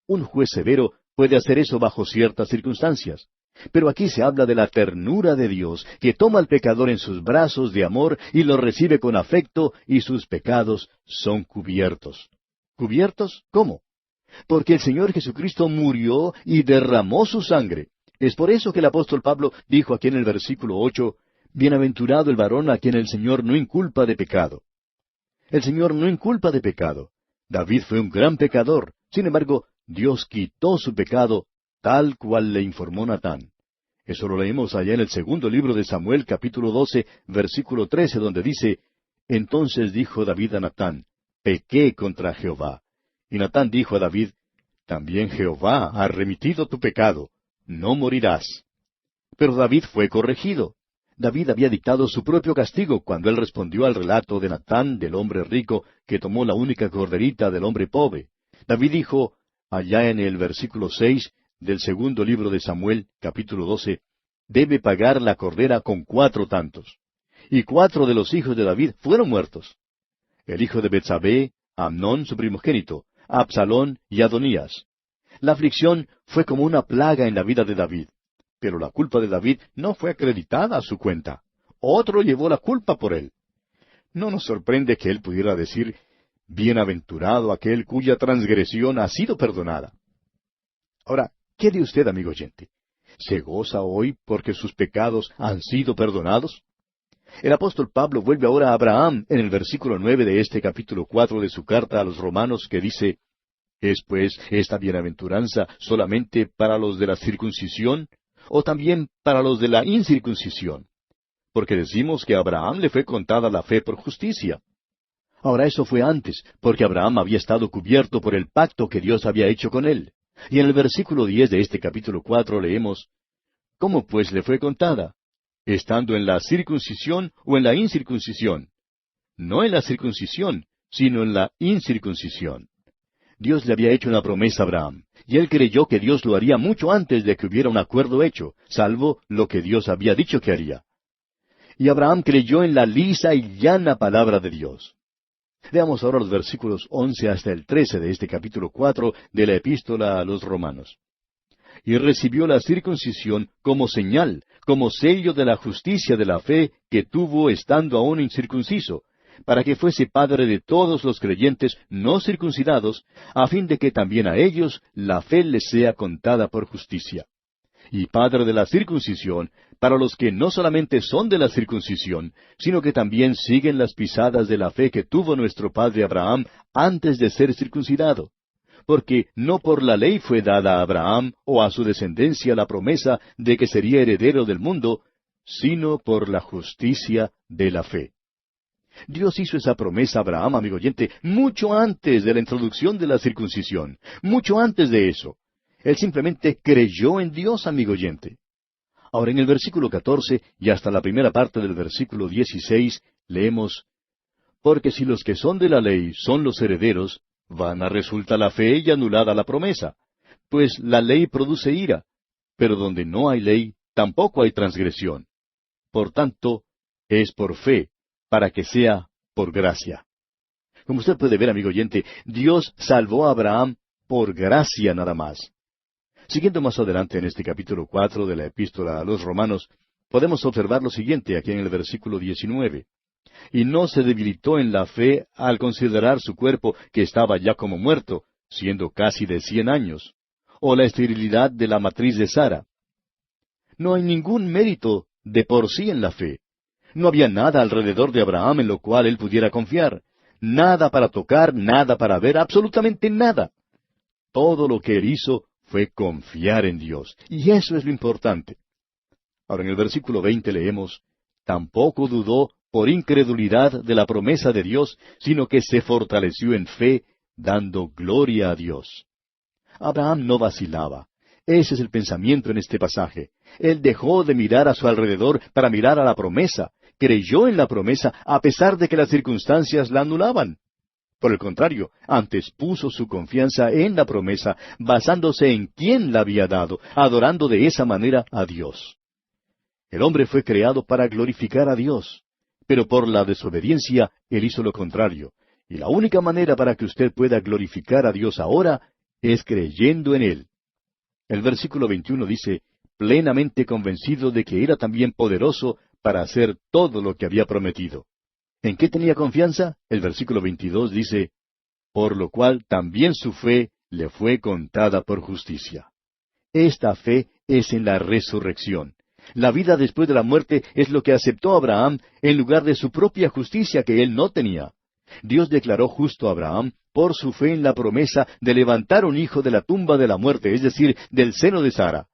Un juez severo puede hacer eso bajo ciertas circunstancias. Pero aquí se habla de la ternura de Dios, que toma al pecador en sus brazos de amor y lo recibe con afecto, y sus pecados son cubiertos. ¿Cubiertos? ¿Cómo? Porque el Señor Jesucristo murió y derramó su sangre. Es por eso que el apóstol Pablo dijo aquí en el versículo 8, Bienaventurado el varón a quien el Señor no inculpa de pecado. El Señor no inculpa de pecado. David fue un gran pecador. Sin embargo, Dios quitó su pecado, tal cual le informó Natán. Eso lo leemos allá en el segundo libro de Samuel, capítulo 12, versículo 13, donde dice, Entonces dijo David a Natán, Pequé contra Jehová. Y Natán dijo a David, También Jehová ha remitido tu pecado, no morirás. Pero David fue corregido. David había dictado su propio castigo cuando él respondió al relato de Natán, del hombre rico, que tomó la única corderita del hombre pobre. David dijo, allá en el versículo 6 del segundo libro de Samuel, capítulo 12, debe pagar la cordera con 4 tantos. Y 4 de los hijos de David fueron muertos. El hijo de Betsabé, Amnón su primogénito, Absalón y Adonías. La aflicción fue como una plaga en la vida de David. Pero la culpa de David no fue acreditada a su cuenta. Otro llevó la culpa por él. No nos sorprende que él pudiera decir, Bienaventurado aquel cuya transgresión ha sido perdonada. Ahora, ¿qué de usted, amigo oyente? ¿Se goza hoy porque sus pecados han sido perdonados? El apóstol Pablo vuelve ahora a Abraham en el versículo 9 de este capítulo 4 de su carta a los Romanos, que dice, ¿Es pues esta bienaventuranza solamente para los de la circuncisión, o también para los de la incircuncisión? Porque decimos que a Abraham le fue contada la fe por justicia. Ahora eso fue antes, porque Abraham había estado cubierto por el pacto que Dios había hecho con él. Y en el versículo 10 de este capítulo 4 leemos, ¿Cómo pues le fue contada? ¿Estando en la circuncisión o en la incircuncisión? No en la circuncisión, sino en la incircuncisión. Dios le había hecho una promesa a Abraham, y él creyó que Dios lo haría mucho antes de que hubiera un acuerdo hecho, salvo lo que Dios había dicho que haría. Y Abraham creyó en la lisa y llana palabra de Dios. Veamos ahora los versículos 11 hasta el 13 de este capítulo 4 de la epístola a los Romanos. Y recibió la circuncisión como señal, como sello de la justicia de la fe que tuvo estando aún incircunciso, para que fuese padre de todos los creyentes no circuncidados, a fin de que también a ellos la fe les sea contada por justicia. Y padre de la circuncisión, para los que no solamente son de la circuncisión, sino que también siguen las pisadas de la fe que tuvo nuestro padre Abraham antes de ser circuncidado. Porque no por la ley fue dada a Abraham o a su descendencia la promesa de que sería heredero del mundo, sino por la justicia de la fe. Dios hizo esa promesa a Abraham, amigo oyente, mucho antes de la introducción de la circuncisión, mucho antes de eso. Él simplemente creyó en Dios, amigo oyente. Ahora en el versículo 14 y hasta la primera parte del versículo 16 leemos, Porque si los que son de la ley son los herederos, vana resulta la fe y anulada la promesa. Pues la ley produce ira, pero donde no hay ley, tampoco hay transgresión. Por tanto, es por fe, para que sea por gracia. Como usted puede ver, amigo oyente, Dios salvó a Abraham por gracia nada más. Siguiendo más adelante en este capítulo 4 de la epístola a los Romanos, podemos observar lo siguiente aquí en el versículo 19. Y no se debilitó en la fe al considerar su cuerpo que estaba ya como muerto, siendo casi de 100 años, o la esterilidad de la matriz de Sara. No hay ningún mérito de por sí en la fe. No había nada alrededor de Abraham en lo cual él pudiera confiar. Nada para tocar, nada para ver, absolutamente nada. Todo lo que él hizo fue confiar en Dios. Y eso es lo importante. Ahora en el versículo 20 leemos, tampoco dudó por incredulidad de la promesa de Dios, sino que se fortaleció en fe, dando gloria a Dios. Abraham no vacilaba. Ese es el pensamiento en este pasaje. Él dejó de mirar a su alrededor para mirar a la promesa. Creyó en la promesa a pesar de que las circunstancias la anulaban. Por el contrario, antes puso su confianza en la promesa, basándose en quién la había dado, adorando de esa manera a Dios. El hombre fue creado para glorificar a Dios, pero por la desobediencia él hizo lo contrario. Y la única manera para que usted pueda glorificar a Dios ahora es creyendo en Él. El versículo 21 dice, plenamente convencido de que era también poderoso para hacer todo lo que había prometido. ¿En qué tenía confianza? El versículo 22 dice, por lo cual también su fe le fue contada por justicia. Esta fe es en la resurrección. La vida después de la muerte es lo que aceptó Abraham en lugar de su propia justicia que él no tenía. Dios declaró justo a Abraham por su fe en la promesa de levantar un hijo de la tumba de la muerte, es decir, del seno de Sara.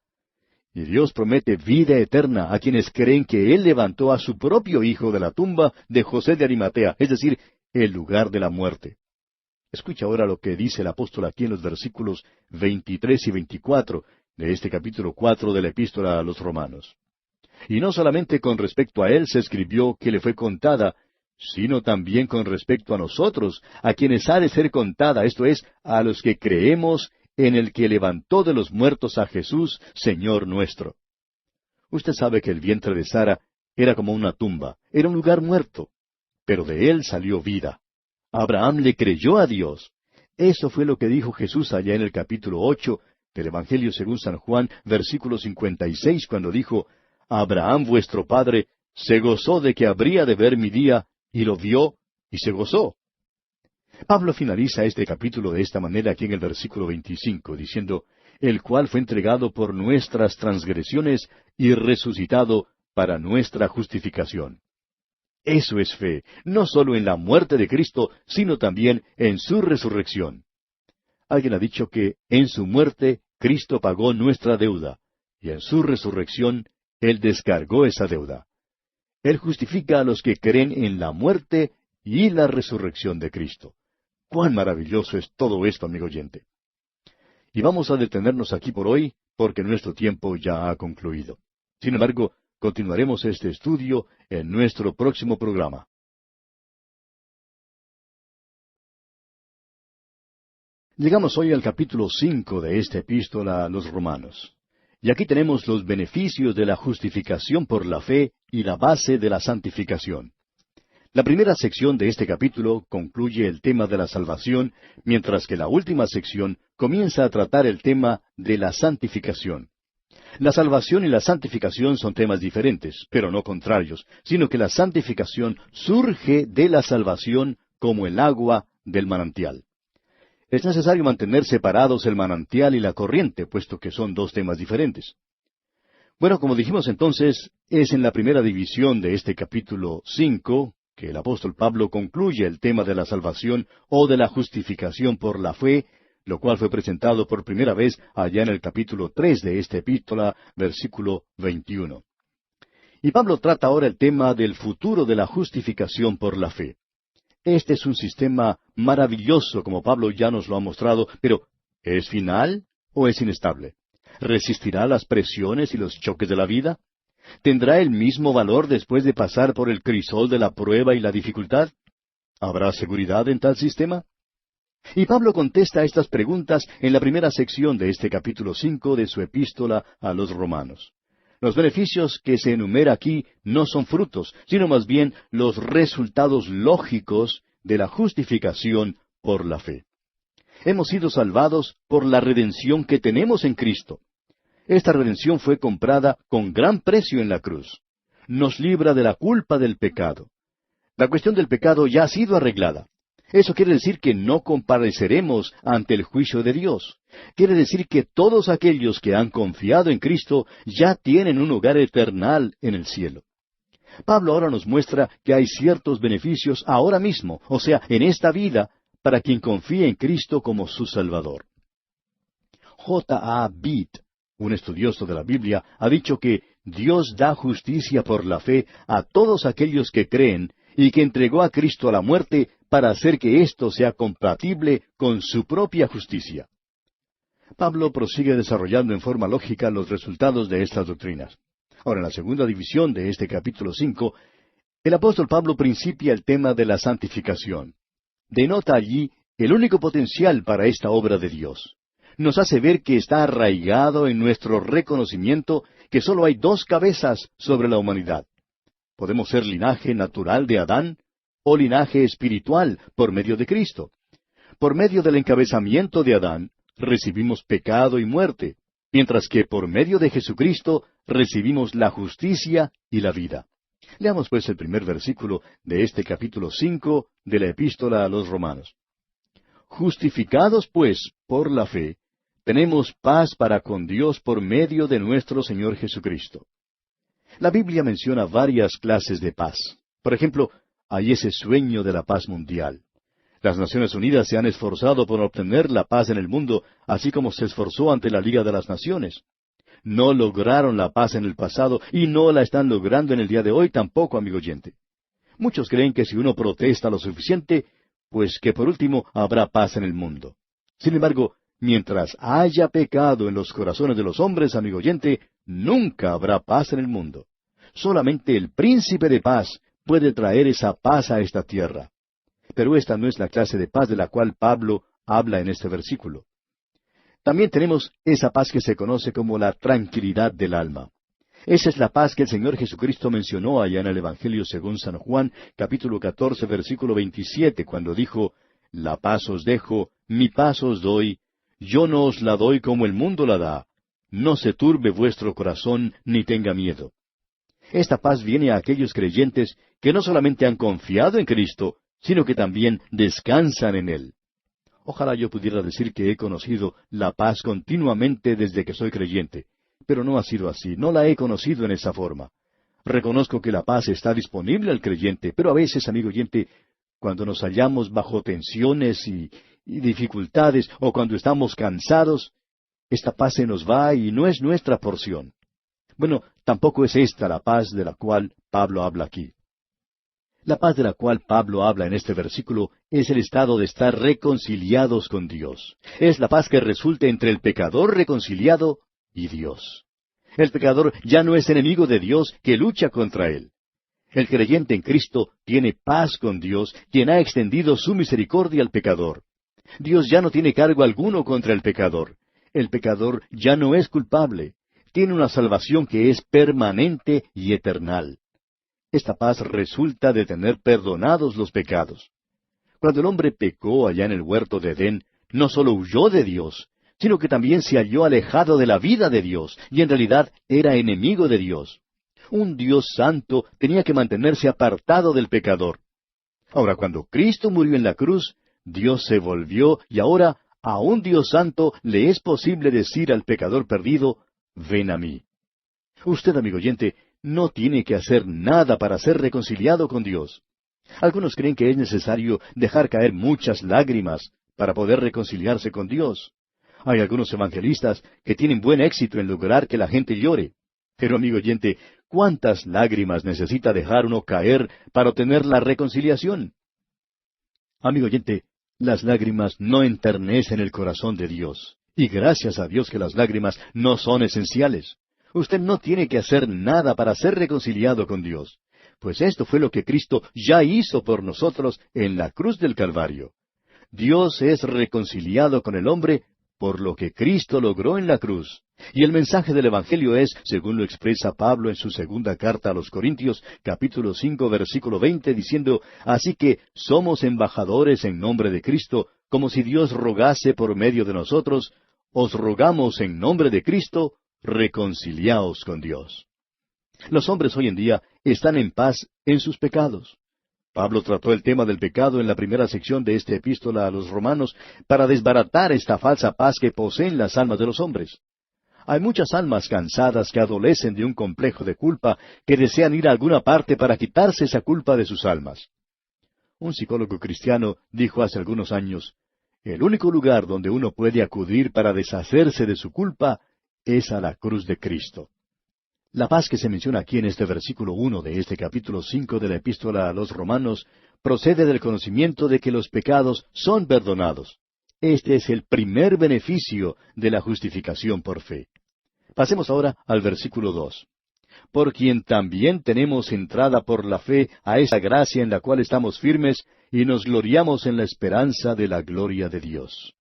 Y Dios promete vida eterna a quienes creen que Él levantó a su propio hijo de la tumba de José de Arimatea, es decir, el lugar de la muerte. Escucha ahora lo que dice el apóstol aquí en los versículos 23 y 24 de este capítulo 4 de la epístola a los Romanos. Y no solamente con respecto a Él se escribió que le fue contada, sino también con respecto a nosotros, a quienes ha de ser contada, esto es, a los que creemos en el que levantó de los muertos a Jesús, Señor nuestro. Usted sabe que el vientre de Sara era como una tumba, era un lugar muerto, pero de él salió vida. Abraham le creyó a Dios. Eso fue lo que dijo Jesús allá en el capítulo 8 del Evangelio según San Juan, versículo 56, cuando dijo, Abraham vuestro padre se gozó de que habría de ver mi día, y lo vio, y se gozó. Pablo finaliza este capítulo de esta manera aquí en el versículo 25, diciendo, el cual fue entregado por nuestras transgresiones y resucitado para nuestra justificación. Eso es fe, no solo en la muerte de Cristo, sino también en su resurrección. Alguien ha dicho que en su muerte Cristo pagó nuestra deuda, y en su resurrección Él descargó esa deuda. Él justifica a los que creen en la muerte y la resurrección de Cristo. ¡Cuán maravilloso es todo esto, amigo oyente! Y vamos a detenernos aquí por hoy, porque nuestro tiempo ya ha concluido. Sin embargo, continuaremos este estudio en nuestro próximo programa. Llegamos hoy al capítulo 5 de esta epístola a los Romanos. Y aquí tenemos los beneficios de la justificación por la fe y la base de la santificación. La primera sección de este capítulo concluye el tema de la salvación, mientras que la última sección comienza a tratar el tema de la santificación. La salvación y la santificación son temas diferentes, pero no contrarios, sino que la santificación surge de la salvación como el agua del manantial. Es necesario mantener separados el manantial y la corriente, puesto que son dos temas diferentes. Bueno, como dijimos entonces, es en la primera división de este capítulo 5 que el apóstol Pablo concluye el tema de la salvación o de la justificación por la fe, lo cual fue presentado por primera vez allá en el capítulo 3 de esta epístola, versículo 21. Y Pablo trata ahora el tema del futuro de la justificación por la fe. Este es un sistema maravilloso, como Pablo ya nos lo ha mostrado, pero ¿es final o es inestable? ¿Resistirá las presiones y los choques de la vida? ¿Tendrá el mismo valor después de pasar por el crisol de la prueba y la dificultad? ¿Habrá seguridad en tal sistema? Y Pablo contesta a estas preguntas en la primera sección de este capítulo 5 de su epístola a los Romanos. Los beneficios que se enumera aquí no son frutos, sino más bien los resultados lógicos de la justificación por la fe. Hemos sido salvados por la redención que tenemos en Cristo. Esta redención fue comprada con gran precio en la cruz. Nos libra de la culpa del pecado. La cuestión del pecado ya ha sido arreglada. Eso quiere decir que no compareceremos ante el juicio de Dios. Quiere decir que todos aquellos que han confiado en Cristo ya tienen un hogar eternal en el cielo. Pablo ahora nos muestra que hay ciertos beneficios ahora mismo, o sea, en esta vida, para quien confía en Cristo como su Salvador. J. A. Beat, un estudioso de la Biblia, ha dicho que Dios da justicia por la fe a todos aquellos que creen y que entregó a Cristo a la muerte para hacer que esto sea compatible con su propia justicia. Pablo prosigue desarrollando en forma lógica los resultados de estas doctrinas. Ahora, en la segunda división de este capítulo 5, el apóstol Pablo principia el tema de la santificación. Denota allí el único potencial para esta obra de Dios. Nos hace ver que está arraigado en nuestro reconocimiento que sólo hay dos cabezas sobre la humanidad. Podemos ser linaje natural de Adán o linaje espiritual por medio de Cristo. Por medio del encabezamiento de Adán, recibimos pecado y muerte, mientras que por medio de Jesucristo recibimos la justicia y la vida. Leamos pues el primer versículo de este capítulo 5 de la Epístola a los Romanos. Justificados pues por la fe, tenemos paz para con Dios por medio de nuestro Señor Jesucristo. La Biblia menciona varias clases de paz. Por ejemplo, hay ese sueño de la paz mundial. Las Naciones Unidas se han esforzado por obtener la paz en el mundo, así como se esforzó ante la Liga de las Naciones. No lograron la paz en el pasado y no la están logrando en el día de hoy tampoco, amigo oyente. Muchos creen que si uno protesta lo suficiente, pues que por último habrá paz en el mundo. Sin embargo, mientras haya pecado en los corazones de los hombres, amigo oyente, nunca habrá paz en el mundo. Solamente el príncipe de paz puede traer esa paz a esta tierra. Pero esta no es la clase de paz de la cual Pablo habla en este versículo. También tenemos esa paz que se conoce como la tranquilidad del alma. Esa es la paz que el Señor Jesucristo mencionó allá en el Evangelio según San Juan, capítulo 14, versículo 27, cuando dijo, «La paz os dejo, mi paz os doy, yo no os la doy como el mundo la da. No se turbe vuestro corazón, ni tenga miedo». Esta paz viene a aquellos creyentes que no solamente han confiado en Cristo, sino que también descansan en Él. Ojalá yo pudiera decir que he conocido la paz continuamente desde que soy creyente, pero no ha sido así, no la he conocido en esa forma. Reconozco que la paz está disponible al creyente, pero a veces, amigo oyente, cuando nos hallamos bajo tensiones y dificultades, o cuando estamos cansados, esta paz se nos va y no es nuestra porción. Bueno, tampoco es esta la paz de la cual Pablo habla aquí. La paz de la cual Pablo habla en este versículo es el estado de estar reconciliados con Dios. Es la paz que resulta entre el pecador reconciliado y Dios. El pecador ya no es enemigo de Dios que lucha contra él. El creyente en Cristo tiene paz con Dios, quien ha extendido su misericordia al pecador. Dios ya no tiene cargo alguno contra el pecador. El pecador ya no es culpable. Tiene una salvación que es permanente y eternal. Esta paz resulta de tener perdonados los pecados. Cuando el hombre pecó allá en el huerto de Edén, no solo huyó de Dios, sino que también se halló alejado de la vida de Dios, y en realidad era enemigo de Dios. Un Dios santo tenía que mantenerse apartado del pecador. Ahora, cuando Cristo murió en la cruz, Dios se volvió, y ahora a un Dios santo le es posible decir al pecador perdido, «Ven a mí». Usted, amigo oyente, no tiene que hacer nada para ser reconciliado con Dios. Algunos creen que es necesario dejar caer muchas lágrimas para poder reconciliarse con Dios. Hay algunos evangelistas que tienen buen éxito en lograr que la gente llore. Pero, amigo oyente, ¿cuántas lágrimas necesita dejar uno caer para obtener la reconciliación? Amigo oyente, las lágrimas no enternecen el corazón de Dios. Y gracias a Dios que las lágrimas no son esenciales. Usted no tiene que hacer nada para ser reconciliado con Dios, pues esto fue lo que Cristo ya hizo por nosotros en la cruz del Calvario. Dios es reconciliado con el hombre por lo que Cristo logró en la cruz. Y el mensaje del Evangelio es, según lo expresa Pablo en su segunda carta a los Corintios, capítulo 5, versículo 20, diciendo, «Así que somos embajadores en nombre de Cristo, como si Dios rogase por medio de nosotros, os rogamos en nombre de Cristo, reconciliaos con Dios». Los hombres hoy en día están en paz en sus pecados. Pablo trató el tema del pecado en la primera sección de esta epístola a los Romanos para desbaratar esta falsa paz que poseen las almas de los hombres. Hay muchas almas cansadas que adolecen de un complejo de culpa, que desean ir a alguna parte para quitarse esa culpa de sus almas. Un psicólogo cristiano dijo hace algunos años, «El único lugar donde uno puede acudir para deshacerse de su culpa es a la cruz de Cristo». La paz que se menciona aquí en este versículo 1 de este capítulo 5 de la Epístola a los Romanos procede del conocimiento de que los pecados son perdonados. Este es el primer beneficio de la justificación por fe. Pasemos ahora al versículo 2. Por quien también tenemos entrada por la fe a esa gracia en la cual estamos firmes y nos gloriamos en la esperanza de la gloria de Dios.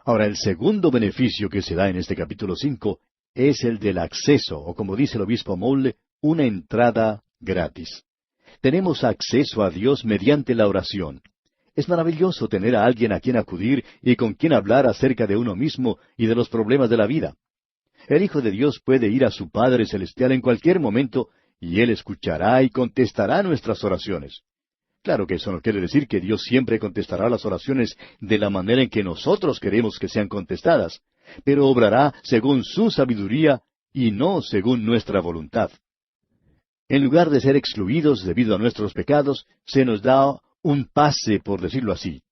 Ahora, el segundo beneficio que se da en este capítulo 5 es el del acceso, o como dice el obispo Moule, una entrada gratis. Tenemos acceso a Dios mediante la oración. Es maravilloso tener a alguien a quien acudir y con quien hablar acerca de uno mismo y de los problemas de la vida. El Hijo de Dios puede ir a su Padre Celestial en cualquier momento y Él escuchará y contestará nuestras oraciones. Claro que eso no quiere decir que Dios siempre contestará las oraciones de la manera en que nosotros queremos que sean contestadas, pero obrará según su sabiduría y no según nuestra voluntad. En lugar de ser excluidos debido a nuestros pecados, se nos da un pase, por decirlo así.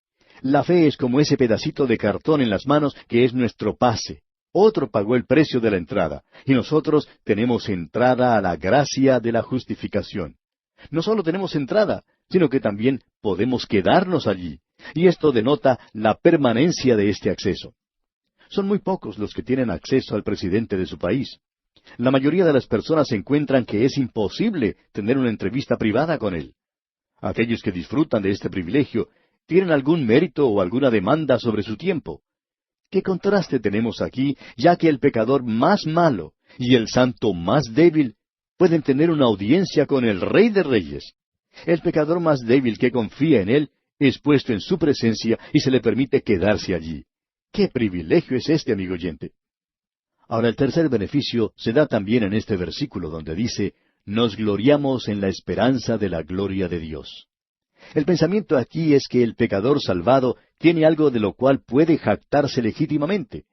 La fe es como ese pedacito de cartón en las manos que es nuestro pase. Otro pagó el precio de la entrada, y nosotros tenemos entrada a la gracia de la justificación. No solo tenemos entrada, sino que también podemos quedarnos allí, y esto denota la permanencia de este acceso. Son muy pocos los que tienen acceso al presidente de su país. La mayoría de las personas encuentran que es imposible tener una entrevista privada con él. Aquellos que disfrutan de este privilegio tienen algún mérito o alguna demanda sobre su tiempo. ¿Qué contraste tenemos aquí, ya que el pecador más malo y el santo más débil pueden tener una audiencia con el Rey de Reyes? El pecador más débil que confía en él es puesto en su presencia y se le permite quedarse allí. ¡Qué privilegio es este, amigo oyente! Ahora, el tercer beneficio se da también en este versículo donde dice, nos gloriamos en la esperanza de la gloria de Dios. El pensamiento aquí es que el pecador salvado tiene algo de lo cual puede jactarse legítimamente.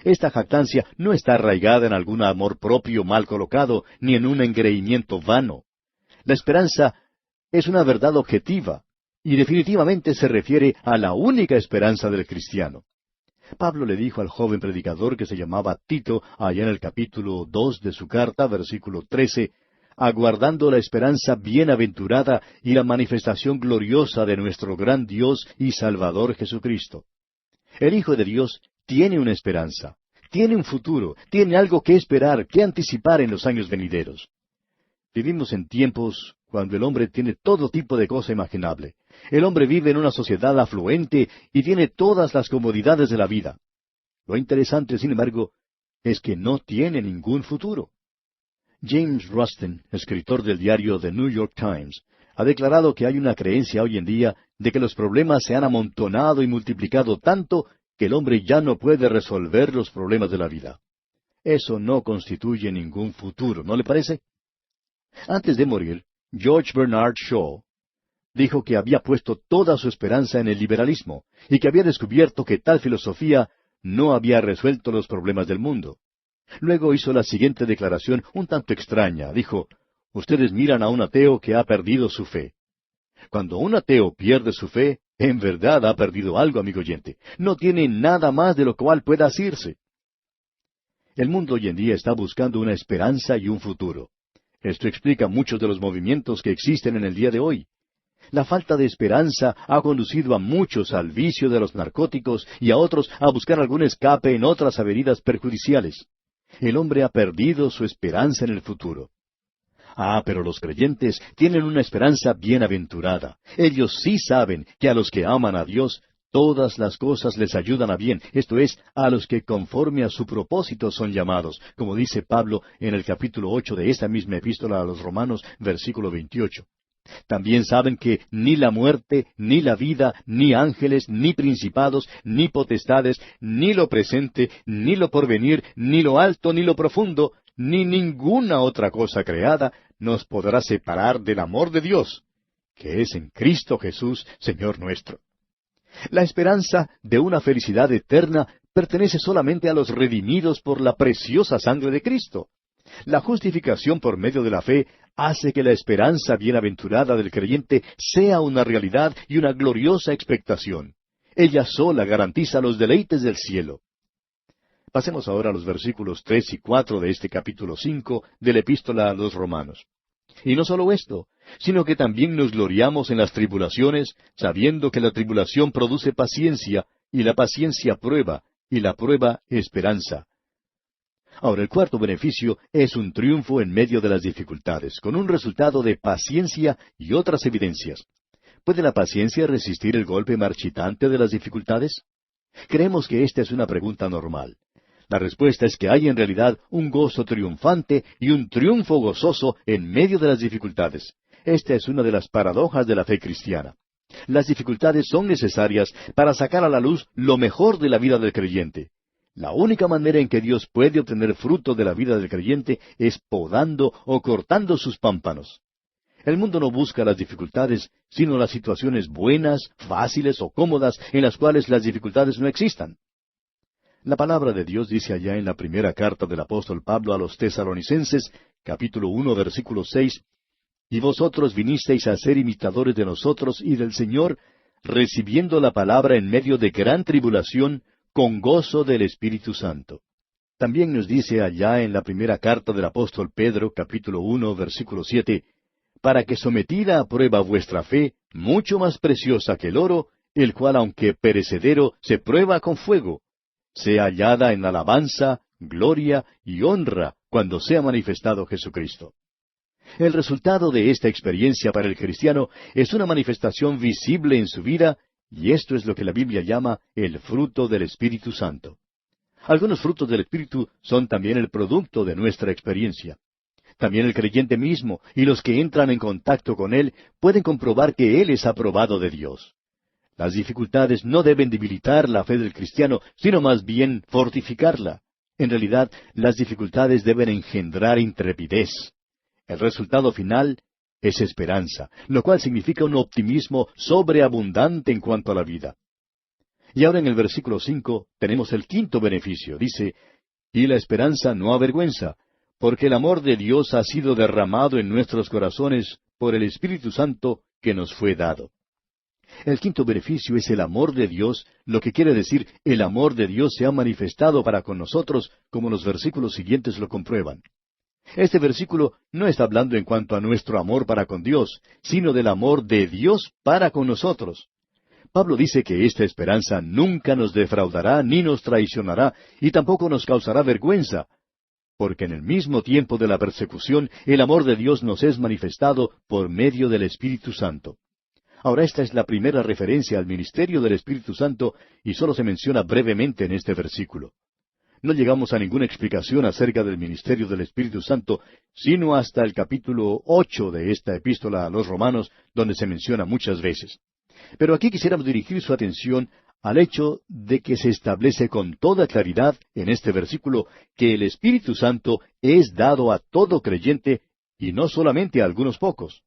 Esta jactancia no está arraigada en algún amor propio mal colocado, ni en un engreimiento vano. La esperanza es una verdad objetiva, y definitivamente se refiere a la única esperanza del cristiano. Pablo le dijo al joven predicador que se llamaba Tito, allá en el capítulo 2 de su carta, versículo 13, aguardando la esperanza bienaventurada y la manifestación gloriosa de nuestro gran Dios y Salvador Jesucristo. El Hijo de Dios tiene una esperanza, tiene un futuro, tiene algo que esperar, que anticipar en los años venideros. Vivimos en tiempos cuando el hombre tiene todo tipo de cosa imaginable. El hombre vive en una sociedad afluente y tiene todas las comodidades de la vida. Lo interesante, sin embargo, es que no tiene ningún futuro. James Rusten, escritor del diario The New York Times, ha declarado que hay una creencia hoy en día de que los problemas se han amontonado y multiplicado tanto que el hombre ya no puede resolver los problemas de la vida. Eso no constituye ningún futuro, ¿no le parece? Antes de morir, George Bernard Shaw dijo que había puesto toda su esperanza en el liberalismo y que había descubierto que tal filosofía no había resuelto los problemas del mundo. Luego hizo la siguiente declaración un tanto extraña. Dijo, ustedes miran a un ateo que ha perdido su fe. Cuando un ateo pierde su fe, en verdad ha perdido algo, amigo oyente. No tiene nada más de lo cual pueda asirse. El mundo hoy en día está buscando una esperanza y un futuro. Esto explica muchos de los movimientos que existen en el día de hoy. La falta de esperanza ha conducido a muchos al vicio de los narcóticos y a otros a buscar algún escape en otras avenidas perjudiciales. El hombre ha perdido su esperanza en el futuro. Pero los creyentes tienen una esperanza bienaventurada. Ellos sí saben que a los que aman a Dios, todas las cosas les ayudan a bien, esto es, a los que conforme a su propósito son llamados, como dice Pablo en el capítulo 8 de esta misma epístola a los Romanos, versículo 28. También saben que ni la muerte, ni la vida, ni ángeles, ni principados, ni potestades, ni lo presente, ni lo porvenir, ni lo alto, ni lo profundo, ni ninguna otra cosa creada nos podrá separar del amor de Dios, que es en Cristo Jesús, Señor nuestro. La esperanza de una felicidad eterna pertenece solamente a los redimidos por la preciosa sangre de Cristo. La justificación por medio de la fe hace que la esperanza bienaventurada del creyente sea una realidad y una gloriosa expectación. Ella sola garantiza los deleites del cielo. Pasemos ahora a los versículos 3 y 4 de este capítulo 5 de la Epístola a los Romanos. Y no solo esto, sino que también nos gloriamos en las tribulaciones, sabiendo que la tribulación produce paciencia, y la paciencia prueba, y la prueba esperanza. Ahora, el cuarto beneficio es un triunfo en medio de las dificultades, con un resultado de paciencia y otras evidencias. ¿Puede la paciencia resistir el golpe marchitante de las dificultades? Creemos que esta es una pregunta normal. La respuesta es que hay en realidad un gozo triunfante y un triunfo gozoso en medio de las dificultades. Esta es una de las paradojas de la fe cristiana. Las dificultades son necesarias para sacar a la luz lo mejor de la vida del creyente. La única manera en que Dios puede obtener fruto de la vida del creyente es podando o cortando sus pámpanos. El mundo no busca las dificultades, sino las situaciones buenas, fáciles o cómodas en las cuales las dificultades no existan. La palabra de Dios dice allá en la primera carta del apóstol Pablo a los Tesalonicenses, capítulo 1, versículo 6, «Y vosotros vinisteis a ser imitadores de nosotros y del Señor, recibiendo la palabra en medio de gran tribulación, con gozo del Espíritu Santo». También nos dice allá en la primera carta del apóstol Pedro, capítulo 1, versículo 7, «Para que sometida a prueba vuestra fe, mucho más preciosa que el oro, el cual aunque perecedero, se prueba con fuego, sea hallada en alabanza, gloria y honra cuando sea manifestado Jesucristo». El resultado de esta experiencia para el cristiano es una manifestación visible en su vida, y esto es lo que la Biblia llama el fruto del Espíritu Santo. Algunos frutos del Espíritu son también el producto de nuestra experiencia. También el creyente mismo y los que entran en contacto con Él pueden comprobar que Él es aprobado de Dios. Las dificultades no deben debilitar la fe del cristiano, sino más bien fortificarla. En realidad, las dificultades deben engendrar intrepidez. El resultado final es esperanza, lo cual significa un optimismo sobreabundante en cuanto a la vida. Y ahora en el versículo 5 tenemos el quinto beneficio. Dice, «Y la esperanza no avergüenza, porque el amor de Dios ha sido derramado en nuestros corazones por el Espíritu Santo que nos fue dado». El quinto beneficio es el amor de Dios, lo que quiere decir el amor de Dios se ha manifestado para con nosotros, como los versículos siguientes lo comprueban. Este versículo no está hablando en cuanto a nuestro amor para con Dios, sino del amor de Dios para con nosotros. Pablo dice que esta esperanza nunca nos defraudará ni nos traicionará y tampoco nos causará vergüenza, porque en el mismo tiempo de la persecución el amor de Dios nos es manifestado por medio del Espíritu Santo. Ahora esta es la primera referencia al ministerio del Espíritu Santo y solo se menciona brevemente en este versículo. No llegamos a ninguna explicación acerca del ministerio del Espíritu Santo, sino hasta el capítulo 8 de esta epístola a los Romanos, donde se menciona muchas veces. Pero aquí quisiéramos dirigir su atención al hecho de que se establece con toda claridad en este versículo que el Espíritu Santo es dado a todo creyente y no solamente a algunos pocos.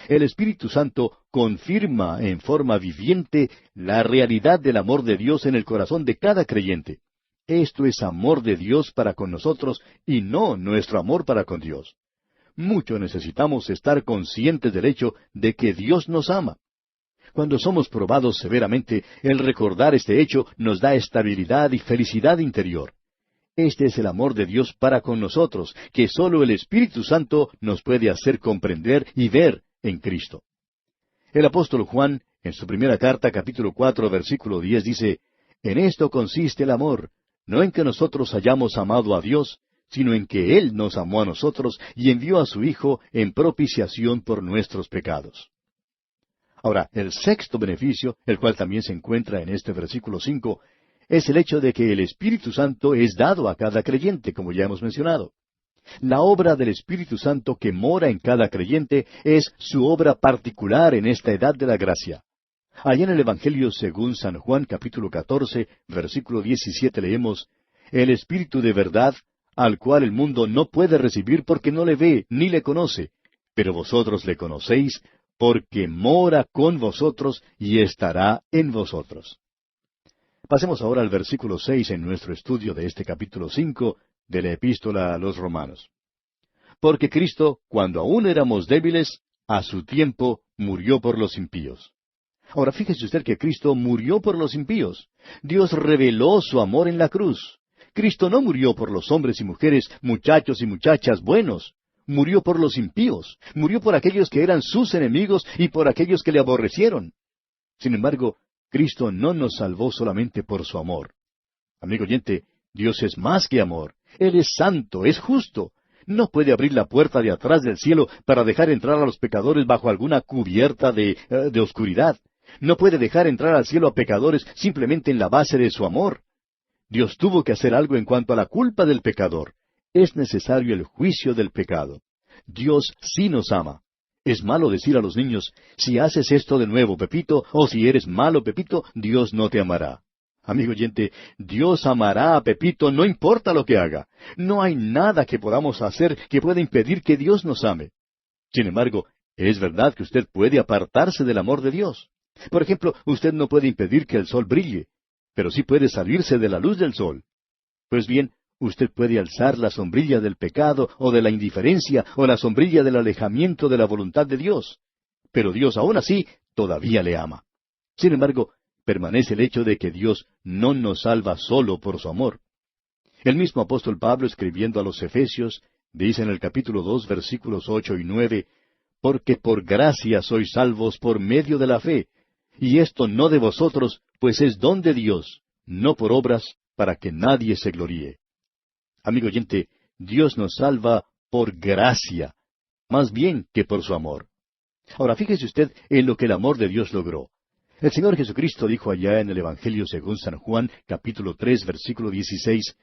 El Espíritu Santo confirma en forma viviente la realidad del amor de Dios en el corazón de cada creyente. Esto es amor de Dios para con nosotros y no nuestro amor para con Dios. Mucho necesitamos estar conscientes del hecho de que Dios nos ama. Cuando somos probados severamente, el recordar este hecho nos da estabilidad y felicidad interior. Este es el amor de Dios para con nosotros, que sólo el Espíritu Santo nos puede hacer comprender y ver en Cristo. El apóstol Juan, en su primera carta, capítulo 4, versículo 10, dice, «En esto consiste el amor, no en que nosotros hayamos amado a Dios, sino en que Él nos amó a nosotros y envió a su Hijo en propiciación por nuestros pecados». Ahora, el sexto beneficio, el cual también se encuentra en este versículo 5, es el hecho de que el Espíritu Santo es dado a cada creyente, como ya hemos mencionado. La obra del Espíritu Santo que mora en cada creyente es su obra particular en esta edad de la gracia. Allá en el Evangelio según San Juan capítulo 14, versículo 17 leemos, «El Espíritu de verdad, al cual el mundo no puede recibir porque no le ve ni le conoce, pero vosotros le conocéis, porque mora con vosotros y estará en vosotros». Pasemos ahora al versículo 6 en nuestro estudio de este capítulo 5 de la Epístola a los Romanos. «Porque Cristo, cuando aún éramos débiles, a su tiempo murió por los impíos». Ahora fíjese usted que Cristo murió por los impíos. Dios reveló su amor en la cruz. Cristo no murió por los hombres y mujeres, muchachos y muchachas buenos. Murió por los impíos. Murió por aquellos que eran sus enemigos y por aquellos que le aborrecieron. Sin embargo, Cristo no nos salvó solamente por su amor. Amigo oyente, Dios es más que amor. Él es santo, es justo. No puede abrir la puerta de atrás del cielo para dejar entrar a los pecadores bajo alguna cubierta de oscuridad. No puede dejar entrar al cielo a pecadores simplemente en la base de su amor. Dios tuvo que hacer algo en cuanto a la culpa del pecador. Es necesario el juicio del pecado. Dios sí nos ama. Es malo decir a los niños, si haces esto de nuevo, Pepito, o si eres malo, Pepito, Dios no te amará. Amigo oyente, Dios amará a Pepito no importa lo que haga. No hay nada que podamos hacer que pueda impedir que Dios nos ame. Sin embargo, es verdad que usted puede apartarse del amor de Dios. Por ejemplo, usted no puede impedir que el sol brille, pero sí puede salirse de la luz del sol. Pues bien, usted puede alzar la sombrilla del pecado o de la indiferencia o la sombrilla del alejamiento de la voluntad de Dios. Pero Dios aún así todavía le ama. Sin embargo, permanece el hecho de que Dios no nos salva solo por su amor. El mismo apóstol Pablo, escribiendo a los Efesios, dice en el capítulo 2, versículos 8 y 9, porque por gracia sois salvos por medio de la fe, y esto no de vosotros, pues es don de Dios, no por obras, para que nadie se gloríe. Amigo oyente, Dios nos salva por gracia, más bien que por su amor. Ahora fíjese usted en lo que el amor de Dios logró. El Señor Jesucristo dijo allá en el Evangelio según San Juan, capítulo 3, versículo 16,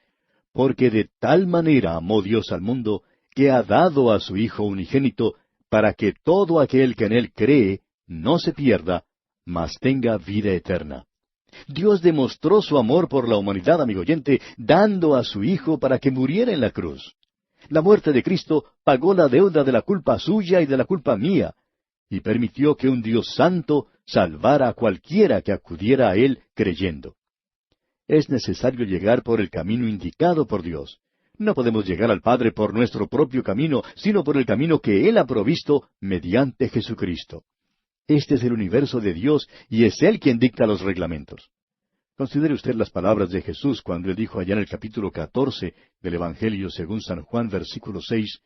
porque de tal manera amó Dios al mundo, que ha dado a su Hijo unigénito, para que todo aquel que en Él cree no se pierda, mas tenga vida eterna. Dios demostró su amor por la humanidad, amigo oyente, dando a su Hijo para que muriera en la cruz. La muerte de Cristo pagó la deuda de la culpa suya y de la culpa mía, y permitió que un Dios santo salvara a cualquiera que acudiera a Él creyendo. Es necesario llegar por el camino indicado por Dios. No podemos llegar al Padre por nuestro propio camino, sino por el camino que Él ha provisto mediante Jesucristo. Este es el universo de Dios y es Él quien dicta los reglamentos. Considere usted las palabras de Jesús cuando Él dijo allá en el capítulo 14 del Evangelio según San Juan, versículo 6,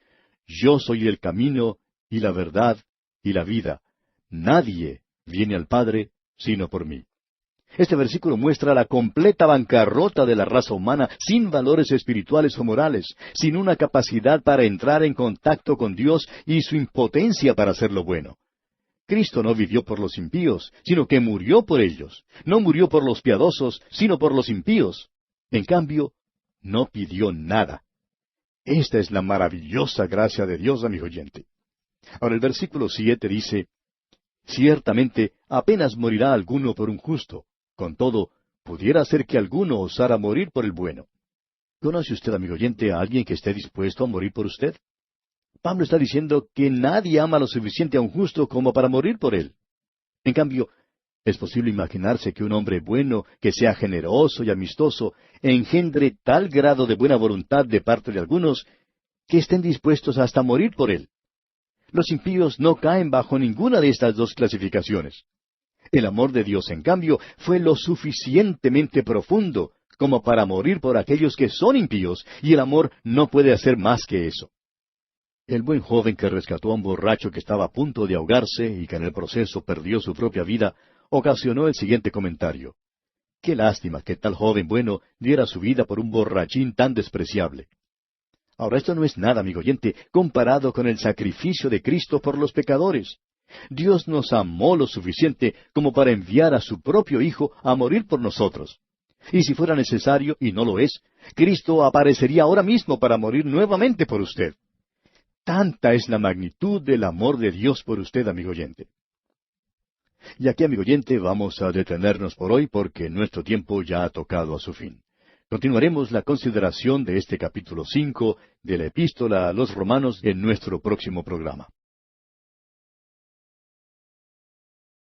Yo soy el camino y la verdad y la vida. Nadie viene al Padre sino por mí. Este versículo muestra la completa bancarrota de la raza humana sin valores espirituales o morales, sin una capacidad para entrar en contacto con Dios y su impotencia para hacer lo bueno. Cristo no vivió por los impíos, sino que murió por ellos. No murió por los piadosos, sino por los impíos. En cambio, no pidió nada. Esta es la maravillosa gracia de Dios, amigo oyente. Ahora el versículo 7 dice, Ciertamente apenas morirá alguno por un justo. Con todo, pudiera ser que alguno osara morir por el bueno. ¿Conoce usted, amigo oyente, a alguien que esté dispuesto a morir por usted? Pablo está diciendo que nadie ama lo suficiente a un justo como para morir por él. En cambio, es posible imaginarse que un hombre bueno, que sea generoso y amistoso, engendre tal grado de buena voluntad de parte de algunos, que estén dispuestos hasta a morir por él. Los impíos no caen bajo ninguna de estas dos clasificaciones. El amor de Dios, en cambio, fue lo suficientemente profundo como para morir por aquellos que son impíos, y el amor no puede hacer más que eso. El buen joven que rescató a un borracho que estaba a punto de ahogarse y que en el proceso perdió su propia vida, ocasionó el siguiente comentario. Qué lástima que tal joven bueno diera su vida por un borrachín tan despreciable. Ahora, esto no es nada, amigo oyente, comparado con el sacrificio de Cristo por los pecadores. Dios nos amó lo suficiente como para enviar a su propio Hijo a morir por nosotros. Y si fuera necesario, y no lo es, Cristo aparecería ahora mismo para morir nuevamente por usted. Tanta es la magnitud del amor de Dios por usted, amigo oyente. Y aquí, amigo oyente, vamos a detenernos por hoy porque nuestro tiempo ya ha tocado a su fin. Continuaremos la consideración de este capítulo 5 de la Epístola a los Romanos en nuestro próximo programa.